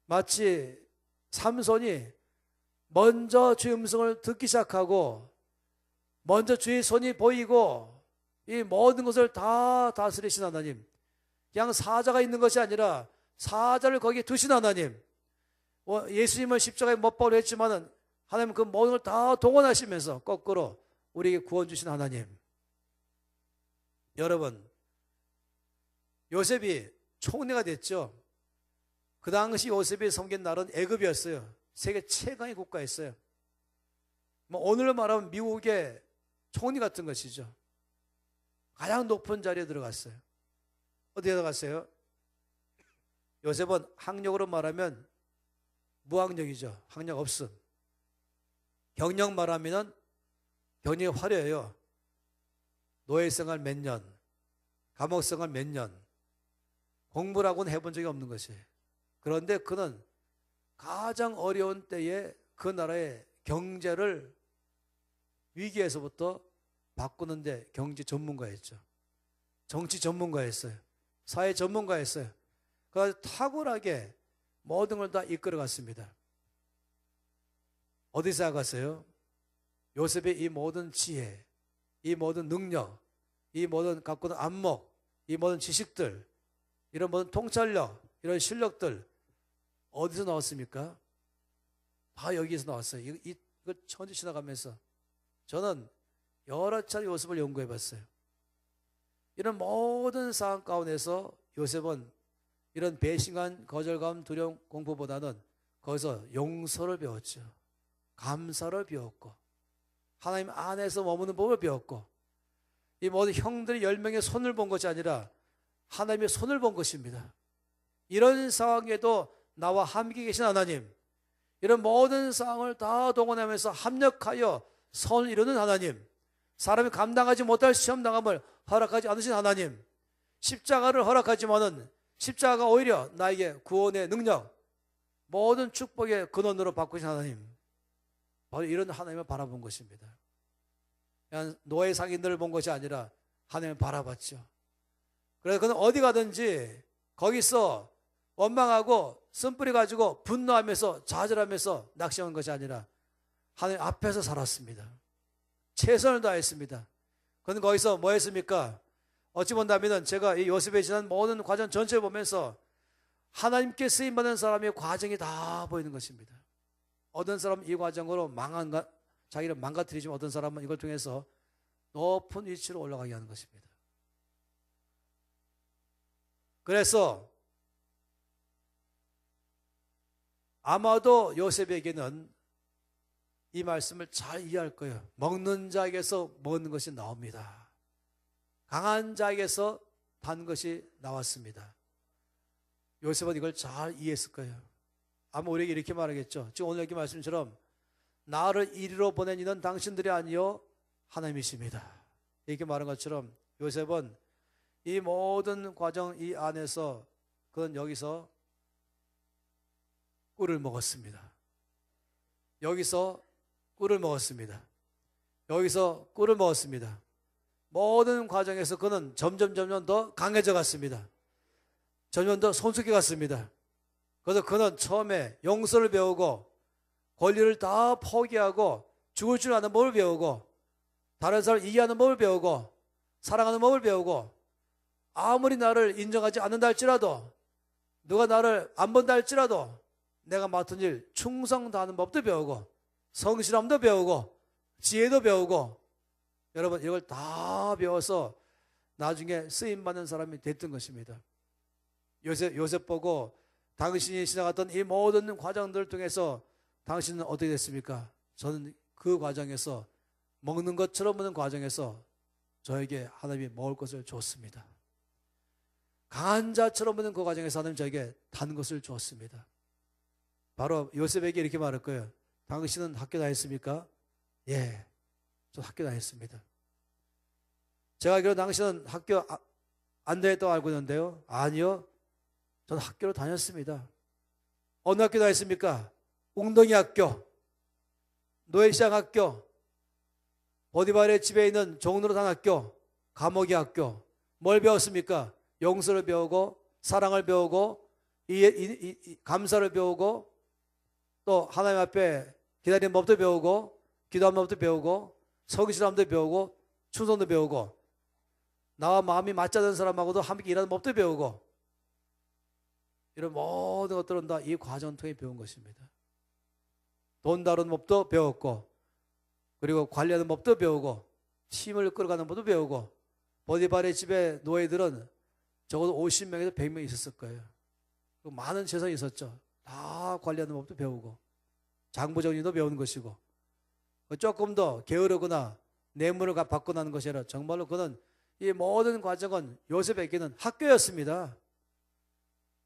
마치 삼손이 먼저 주의 음성을 듣기 시작하고 먼저 주의 손이 보이고 이 모든 것을 다 다스리신 하나님, 그냥 사자가 있는 것이 아니라 사자를 거기에 두신 하나님, 예수님을 십자가에 못 박으려 했지만은 하나님 그 모든 걸 다 동원하시면서 거꾸로 우리에게 구원 주신 하나님. 여러분, 요셉이 총리가 됐죠. 그 당시 요셉이 섬긴 나라는 애굽이었어요. 세계 최강의 국가였어요. 뭐 오늘로 말하면 미국의 총리 같은 것이죠. 가장 높은 자리에 들어갔어요. 어디에 들어갔어요? 요셉은 학력으로 말하면 무학력이죠. 학력 없음. 경력 말하면 경력이 화려해요. 노예생활 몇 년, 감옥생활 몇 년, 공부라고는 해본 적이 없는 것이에요. 그런데 그는 가장 어려운 때에 그 나라의 경제를 위기에서부터 바꾸는데 경제 전문가였죠. 정치 전문가였어요. 사회 전문가였어요. 그래서 탁월하게 모든 걸 다 이끌어갔습니다. 어디서 나갔어요? 요셉의 이 모든 지혜, 이 모든 능력, 이 모든 갖고 있는 안목, 이 모든 지식들, 이런 모든 통찰력, 이런 실력들 어디서 나왔습니까? 다 여기서 나왔어요. 이거 천지 지나가면서 저는 여러 차례 요셉을 연구해 봤어요. 이런 모든 상황 가운데서 요셉은 이런 배신감, 거절감, 두려움, 공포보다는 거기서 용서를 배웠죠. 감사를 배웠고 하나님 안에서 머무는 법을 배웠고 이 모든 형들이 10명의 손을 본 것이 아니라 하나님의 손을 본 것입니다. 이런 상황에도 나와 함께 계신 하나님, 이런 모든 상황을 다 동원하면서 합력하여 선을 이루는 하나님, 사람이 감당하지 못할 시험당함을 허락하지 않으신 하나님, 십자가를 허락하지만은 십자가가 오히려 나에게 구원의 능력, 모든 축복의 근원으로 바꾸신 하나님, 바로 이런 하나님을 바라본 것입니다. 그냥 노예 상인들을 본 것이 아니라 하나님을 바라봤죠. 그래서 그는 어디 가든지 거기서 원망하고 쓴뿌리 가지고 분노하면서 좌절하면서 낙심한 것이 아니라 하나님 앞에서 살았습니다. 최선을 다했습니다. 그는 거기서 뭐 했습니까? 어찌 본다면 제가 이 요셉에 지난 모든 과정 전체를 보면서 하나님께 쓰임받는 사람의 과정이 다 보이는 것입니다. 어떤 사람은 이 과정으로 자기를 망가뜨리지만 어떤 사람은 이걸 통해서 높은 위치로 올라가게 하는 것입니다. 그래서 아마도 요셉에게는 이 말씀을 잘 이해할 거예요. 먹는 자에게서 먹는 것이 나옵니다. 강한 자에게서 단 것이 나왔습니다. 요셉은 이걸 잘 이해했을 거예요. 아마 우리에게 이렇게 말하겠죠. 지금 오늘 여기 말씀처럼 나를 이리로 보낸 이는 당신들이 아니요 하나님이십니다. 이렇게 말한 것처럼 요셉은 이 모든 과정 이 안에서 그는 여기서 꿀을 먹었습니다. 여기서 꿀을 먹었습니다. 여기서 꿀을 먹었습니다. 모든 과정에서 그는 점점 더 강해져 갔습니다. 점점 더 손쉽게 갔습니다. 그래서 그는 처음에 용서를 배우고 권리를 다 포기하고 죽을 줄 아는 법을 배우고 다른 사람을 이해하는 법을 배우고 사랑하는 법을 배우고 아무리 나를 인정하지 않는다 할지라도 누가 나를 안 본다 할지라도 내가 맡은 일 충성 다하는 법도 배우고 성실함도 배우고 지혜도 배우고 여러분 이걸 다 배워서 나중에 쓰임받는 사람이 됐던 것입니다. 요셉 보고 당신이 지나갔던 이 모든 과정들을 통해서 당신은 어떻게 됐습니까? 저는 그 과정에서 먹는 것처럼 먹는 과정에서 저에게 하나님이 먹을 것을 줬습니다. 강한 자처럼 보는 그 과정에서 하나님 저에게 단 것을 주었습니다. 바로 요셉에게 이렇게 말할 거예요. 당신은 학교 다녔습니까? 예, 저 학교 다녔습니다. 제가 알기로 당신은 학교 안 다녔다고 알고 있는데요. 아니요, 저는 학교를 다녔습니다. 어느 학교 다녔습니까? 웅덩이 학교, 노예시장 학교, 보디발의 집에 있는 종노릇한 학교, 감옥의 학교. 뭘 배웠습니까? 용서를 배우고 사랑을 배우고 감사를 배우고 또 하나님 앞에 기다리는 법도 배우고 기도하는 법도 배우고 성실함도 배우고 충성도 배우고 나와 마음이 맞지 않는 사람하고도 함께 일하는 법도 배우고 이런 모든 것들은 다 이 과정을 통해 배운 것입니다. 돈 다루는 법도 배웠고 그리고 관리하는 법도 배우고 팀을 끌어가는 법도 배우고 보디발의 집에 노예들은 적어도 50명에서 100명 있었을 거예요. 많은 재산이 있었죠. 다 관리하는 법도 배우고 장부 정리도 배우는 것이고 조금 더 게으르거나 뇌물을 받고 나는 것이 아니라 정말로 그는 이 모든 과정은 요셉에게는 학교였습니다.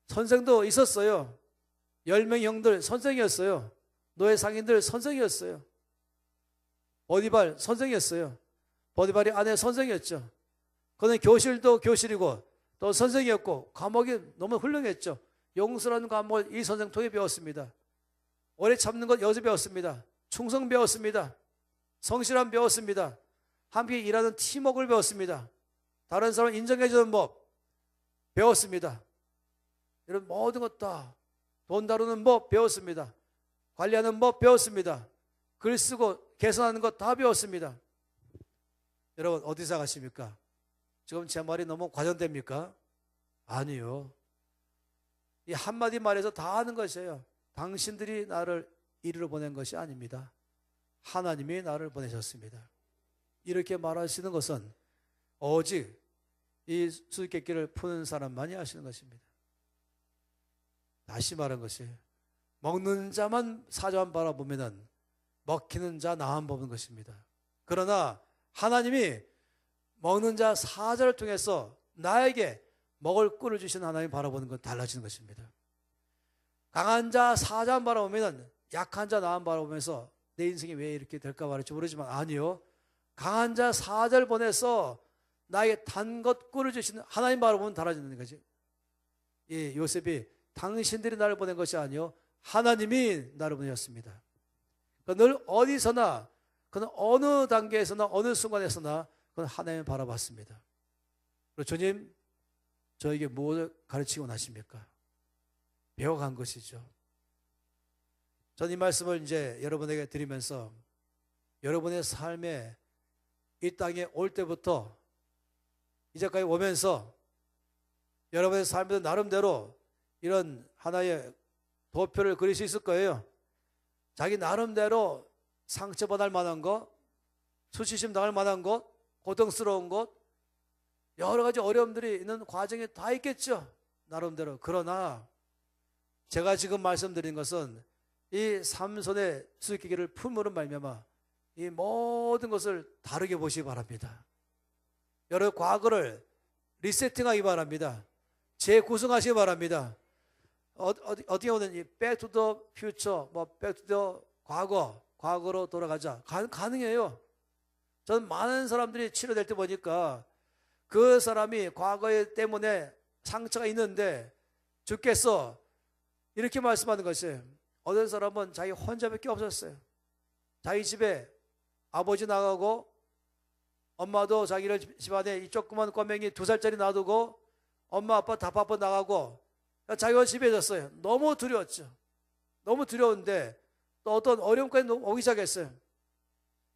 선생도 있었어요. 10명 형들 선생이었어요. 노예 상인들 선생이었어요. 보디발 선생이었어요. 보디발이 아내 선생이었죠. 그는 교실도 교실이고 또 선생이었고 과목이 너무 훌륭했죠. 용서라는 과목을 이 선생 통해 배웠습니다. 오래 참는 것 여기서 배웠습니다. 충성 배웠습니다. 성실함 배웠습니다. 함께 일하는 팀워크를 배웠습니다. 다른 사람을 인정해주는 법 배웠습니다. 이런 모든 것 다 돈 다루는 법 배웠습니다. 관리하는 법 배웠습니다. 글 쓰고 계산하는 것 다 배웠습니다. 여러분 어디서 가십니까? 지금 제 말이 너무 과장됩니까? 아니요. 이 한마디 말에서 다 하는 것이에요. 당신들이 나를 이리로 보낸 것이 아닙니다. 하나님이 나를 보내셨습니다. 이렇게 말하시는 것은 오직 이 수수께끼를 푸는 사람만이 하시는 것입니다. 다시 말한 것이 먹는 자만 사자만 바라보면은 먹히는 자 나만 보는 것입니다. 그러나 하나님이 먹는 자 사자를 통해서 나에게 먹을 꿀을 주시는 하나님 바라보는 건 달라지는 것입니다. 강한 자 사자만 바라보면 약한 자 나만 바라보면서 내 인생이 왜 이렇게 될까 말할지 모르지만 아니요. 강한 자 사자를 보내서 나에게 단 것 꿀을 주시는 하나님 바라보면 달라지는 거지. 예, 요셉이 당신들이 나를 보낸 것이 아니요. 하나님이 나를 보내셨습니다. 늘 어디서나 그는 어느 단계에서나 어느 순간에서나 그는 하나님을 바라봤습니다. 그리고 주님 저에게 무엇을 가르치고 나십니까? 배워간 것이죠. 전 이 말씀을 이제 여러분에게 드리면서 여러분의 삶에 이 땅에 올 때부터 이제까지 오면서 여러분의 삶에도 나름대로 이런 하나의 도표를 그릴 수 있을 거예요. 자기 나름대로 상처받을 만한 것, 수치심 당할 만한 것, 고통스러운 것, 여러 가지 어려움들이 있는 과정이 다 있겠죠. 나름대로. 그러나 제가 지금 말씀드린 것은 이 삼손의 수수께끼를 품으로 말미암아 이 모든 것을 다르게 보시기 바랍니다. 여러분 과거를 리세팅하기 바랍니다. 재구성하시기 바랍니다. 어떻게 보면 이 back to the future, back to the 과거로 돌아가자. 가능해요. 저는 많은 사람들이 치료될 때 보니까 그 사람이 과거에 때문에 상처가 있는데 주께서 이렇게 말씀하는 것이에요. 어떤 사람은 자기 혼자밖에 없었어요. 자기 집에 아버지 나가고 엄마도 자기를 집안에 이 조그만 꼬맹이 2살짜리 놔두고 엄마 아빠 다 바빠 나가고 자기가 집에 있었어요. 너무 두려웠죠. 너무 두려운데 또 어떤 어려움까지 오기 시작했어요.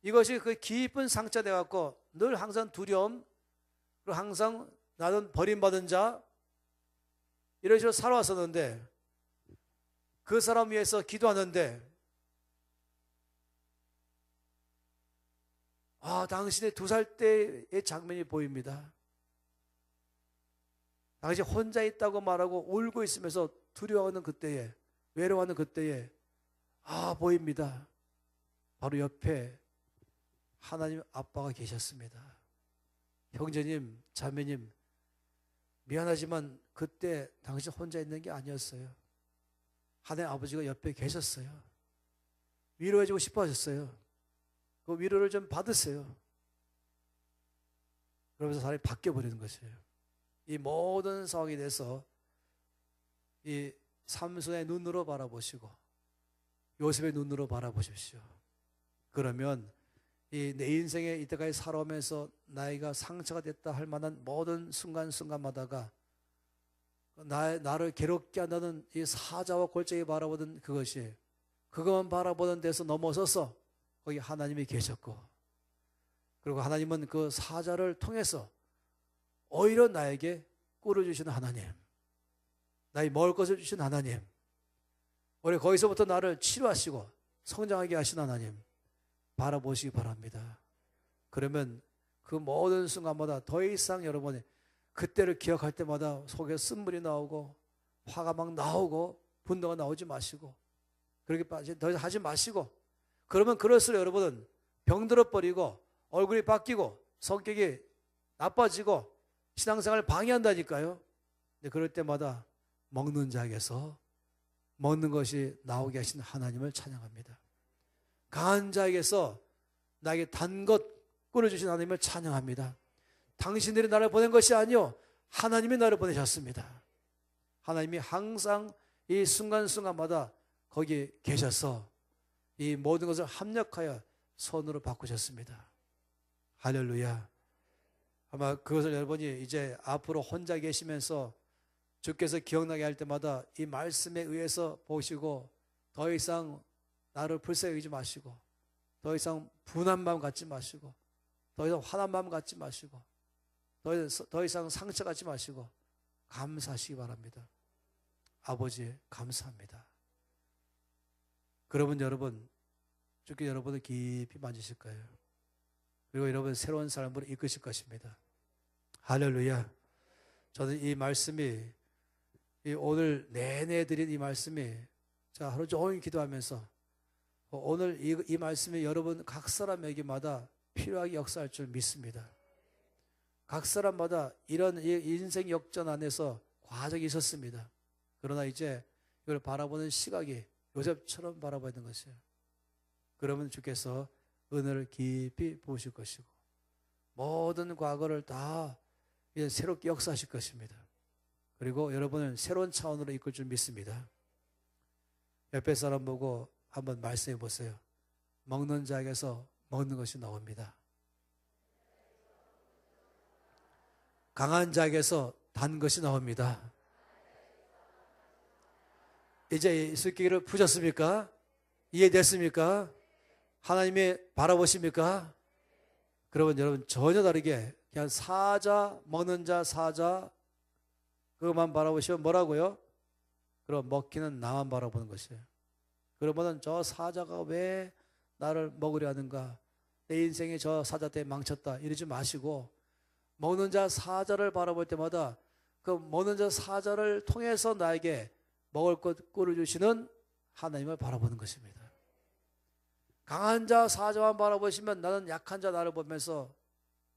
이것이 그 깊은 상처가 돼갖고 늘 항상 두려움, 그리고 항상 나는 버림받은 자 이런 식으로 살아왔었는데 그 사람 위해서 기도하는데 당신의 2살 때의 장면이 보입니다. 당신 혼자 있다고 말하고 울고 있으면서 두려워하는 그때에 외로워하는 그때에 보입니다. 바로 옆에 하나님 아빠가 계셨습니다. 형제님, 자매님, 미안하지만 그때 당신 혼자 있는 게 아니었어요. 하나님 아버지가 옆에 계셨어요. 위로해주고 싶어 하셨어요. 그 위로를 좀 받으세요. 그러면서 사람이 바뀌어버리는 것이에요. 이 모든 상황에 대해서 이 삼손의 눈으로 바라보시고 요셉의 눈으로 바라보십시오. 그러면 이 내 인생에 이때까지 살아오면서 나이가 상처가 됐다 할 만한 모든 순간순간마다가 나를 괴롭게 한다는 이 사자와 골짜기 바라보던 그것이 그것만 바라보는 데서 넘어서서 거기 하나님이 계셨고, 그리고 하나님은 그 사자를 통해서 오히려 나에게 꿀을 주시는 하나님, 나의 먹을 것을 주신 하나님, 우리 거기서부터 나를 치료하시고 성장하게 하신 하나님 바라보시기 바랍니다. 그러면 그 모든 순간마다 더 이상 여러분이 그때를 기억할 때마다 속에 쓴물이 나오고 화가 막 나오고 분노가 나오지 마시고 그렇게 더 이상 하지 마시고, 그러면 그럴수록 여러분은 병들어 버리고 얼굴이 바뀌고 성격이 나빠지고 신앙생활을 방해한다니까요. 근데 그럴 때마다 먹는 자에게서 먹는 것이 나오게 하신 하나님을 찬양합니다. 강한 자에게서 나에게 단 것 꿀을 주신 하나님을 찬양합니다. 당신들이 나를 보낸 것이 아니요 하나님이 나를 보내셨습니다. 하나님이 항상 이 순간순간마다 거기 계셔서 이 모든 것을 합력하여 선으로 바꾸셨습니다. 할렐루야. 아마 그것을 여러분이 이제 앞으로 혼자 계시면서 주께서 기억나게 할 때마다 이 말씀에 의해서 보시고 더 이상 나를 불쌍히 여기지 마시고 더 이상 분한 마음 갖지 마시고 더 이상 화난 마음 갖지 마시고 더 이상 상처 갖지 마시고 감사하시기 바랍니다. 아버지 감사합니다. 그러면 여러분 주께 여러분을 깊이 만지실 거예요. 그리고 여러분 새로운 삶으로 이끄실 것입니다. 할렐루야. 저는 이 말씀이 오늘 내내 드린 이 말씀이 자 하루 종일 기도하면서 오늘 이 말씀이 여러분 각 사람에게마다 필요하게 역사할 줄 믿습니다. 각 사람마다 이런 인생 역전 안에서 과정이 있었습니다. 그러나 이제 이걸 바라보는 시각이 요셉처럼 바라봐야 되는 것이에요. 그러면 주께서 은혜를 깊이 보실 것이고 모든 과거를 다 이제 새롭게 역사하실 것입니다. 그리고 여러분을 새로운 차원으로 이끌 줄 믿습니다. 옆에 사람 보고 한번 말씀해 보세요. 먹는 자에게서 먹는 것이 나옵니다. 강한 자에게서 단 것이 나옵니다. 이제 이 술기를 푸셨습니까? 이해됐습니까? 하나님이 바라보십니까? 그러면 여러분 전혀 다르게 그냥 사자, 먹는 자 사자 그것만 바라보시면 뭐라고요? 그럼 먹기는 나만 바라보는 것이에요. 그러면은 저 사자가 왜 나를 먹으려 하는가? 내 인생이 저 사자 때문에 망쳤다 이러지 마시고 먹는 자 사자를 바라볼 때마다 그 먹는 자 사자를 통해서 나에게 먹을 것 꿀을 주시는 하나님을 바라보는 것입니다. 강한 자 사자만 바라보시면 나는 약한 자 나를 보면서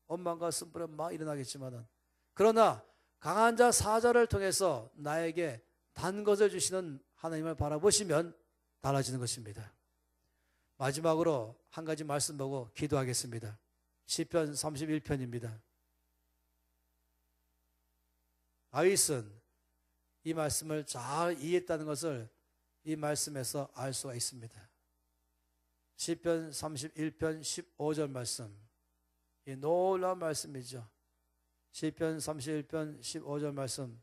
원망과 쓴뿌려 막 일어나겠지만은 그러나 강한 자 사자를 통해서 나에게 단 것을 주시는 하나님을 바라보시면 달라지는 것입니다. 마지막으로 한 가지 말씀 보고 기도하겠습니다. 시편 31편입니다. 다윗은 이 말씀을 잘 이해했다는 것을 이 말씀에서 알 수가 있습니다. 시편 31편 15절 말씀, 이 놀라운 말씀이죠. 시편 31편 15절 말씀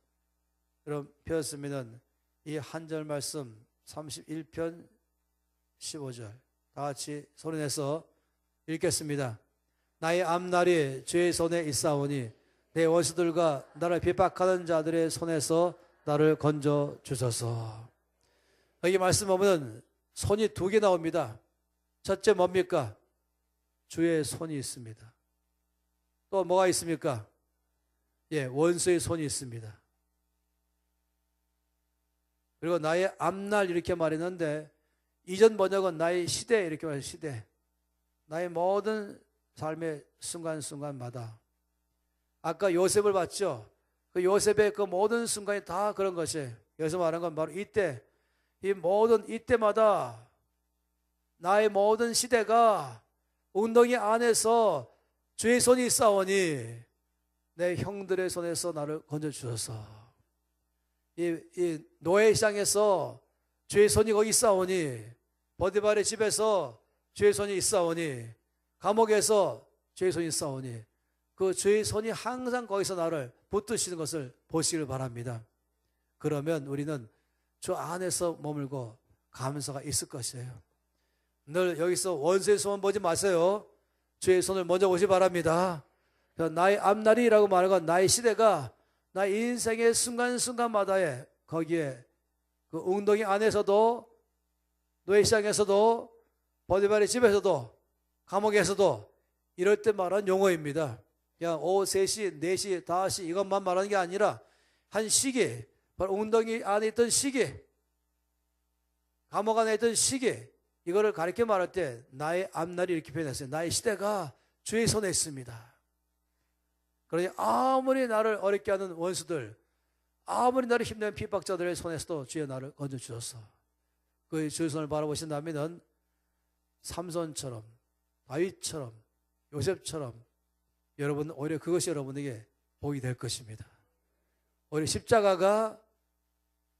여러분 펴셨으면 이 한 절 말씀 31편 15절 다 같이 소리내서 읽겠습니다. 나의 앞날이 주의 손에 있사오니 내 원수들과 나를 핍박하는 자들의 손에서 나를 건져 주소서. 여기 말씀 보면 손이 두 개 나옵니다. 첫째 뭡니까? 주의 손이 있습니다. 또 뭐가 있습니까? 예, 원수의 손이 있습니다. 그리고 나의 앞날 이렇게 말했는데 이전 번역은 나의 시대 이렇게 말해요. 시대. 나의 모든 삶의 순간순간마다 아까 요셉을 봤죠. 그 요셉의 그 모든 순간이 다 그런 것이에요. 여기서 말하는 건 바로 이때, 이 모든 이때마다 나의 모든 시대가 웅덩이 안에서 주의 손이 있사오니 내 형들의 손에서 나를 건져주소서. 이 노예 시장에서 주의 손이 거기 있사오니, 보디발의 집에서 주의 손이 있사오니, 감옥에서 주의 손이 있사오니, 그 주의 손이 항상 거기서 나를 붙드시는 것을 보시길 바랍니다. 그러면 우리는 주 안에서 머물고 감사가 있을 것이에요. 늘 여기서 원수의 손 보지 마세요. 주의 손을 먼저 보시 바랍니다. 나의 앞날이라고 말하는 건 나의 시대가 나의 인생의 순간순간마다에 거기에 그 웅덩이 안에서도, 노예 시장에서도, 보디발의 집에서도, 감옥에서도 이럴 때 말하는 용어입니다. 그냥 오후 3시, 4시, 5시 이것만 말하는 게 아니라 한 시기, 바로 웅덩이 안에 있던 시기, 감옥 안에 있던 시기, 이거를 가리켜 말할 때 나의 앞날이 이렇게 표현했어요. 나의 시대가 주의 손에 있습니다. 그러니 아무리 나를 어렵게 하는 원수들, 아무리 나를 힘든 핍박자들의 손에서도 주의 나를 건져주소서. 그 주의 손을 바라보신다면 삼손처럼, 다윗처럼, 요셉처럼 여러분, 오히려 그것이 여러분에게 복이 될 것입니다. 오히려 십자가가,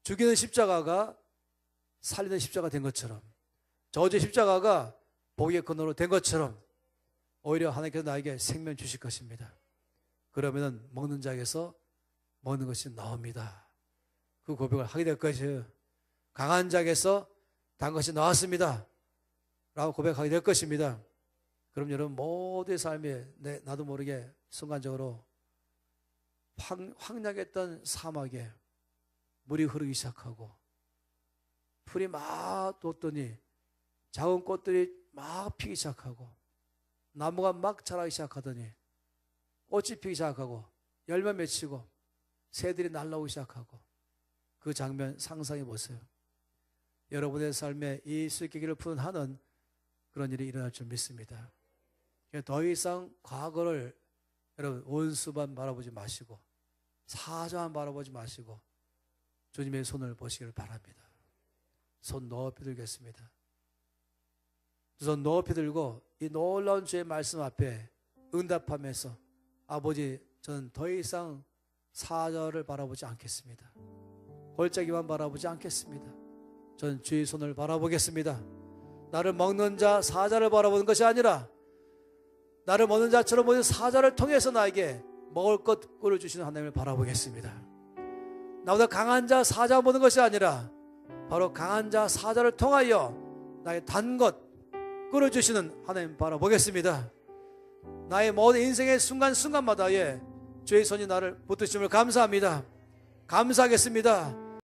죽이는 십자가가 살리는 십자가 된 것처럼, 저주의 십자가가 복의 근원으로 된 것처럼 오히려 하나님께서 나에게 생명 주실 것입니다. 그러면 먹는 자에게서 먹는 것이 나옵니다. 그 고백을 하게 될 것이에요. 강한 자에게서 단 것이 나왔습니다 라고 고백하게 될 것입니다. 그럼 여러분 모두의 삶에 나도 모르게 순간적으로 황량했던 사막에 물이 흐르기 시작하고 풀이 막 돋더니 작은 꽃들이 막 피기 시작하고 나무가 막 자라기 시작하더니 꽃이 피기 시작하고 열매 맺히고 새들이 날아오기 시작하고 그 장면 상상해 보세요. 여러분의 삶에 이 슬기기를 푸는 하는 그런 일이 일어날 줄 믿습니다. 더 이상 과거를 여러분 원수만 바라보지 마시고 사자만 바라보지 마시고 주님의 손을 보시기를 바랍니다. 손 높이 들겠습니다. 두 손 높이 들고 이 놀라운 주의 말씀 앞에 응답하면서 아버지, 저는 더 이상 사자를 바라보지 않겠습니다. 골짜기만 바라보지 않겠습니다. 저는 주의 손을 바라보겠습니다. 나를 먹는 자, 사자를 바라보는 것이 아니라 나를 먹는 자처럼 보이는 사자를 통해서 나에게 먹을 것 꿀을 주시는 하나님을 바라보겠습니다. 나보다 강한 자, 사자 보는 것이 아니라 바로 강한 자, 사자를 통하여 나의 단 것 꿀을 주시는 하나님 바라보겠습니다. 나의 모든 인생의 순간순간마다에 주의 손이 나를 붙드심을 감사합니다. 감사하겠습니다.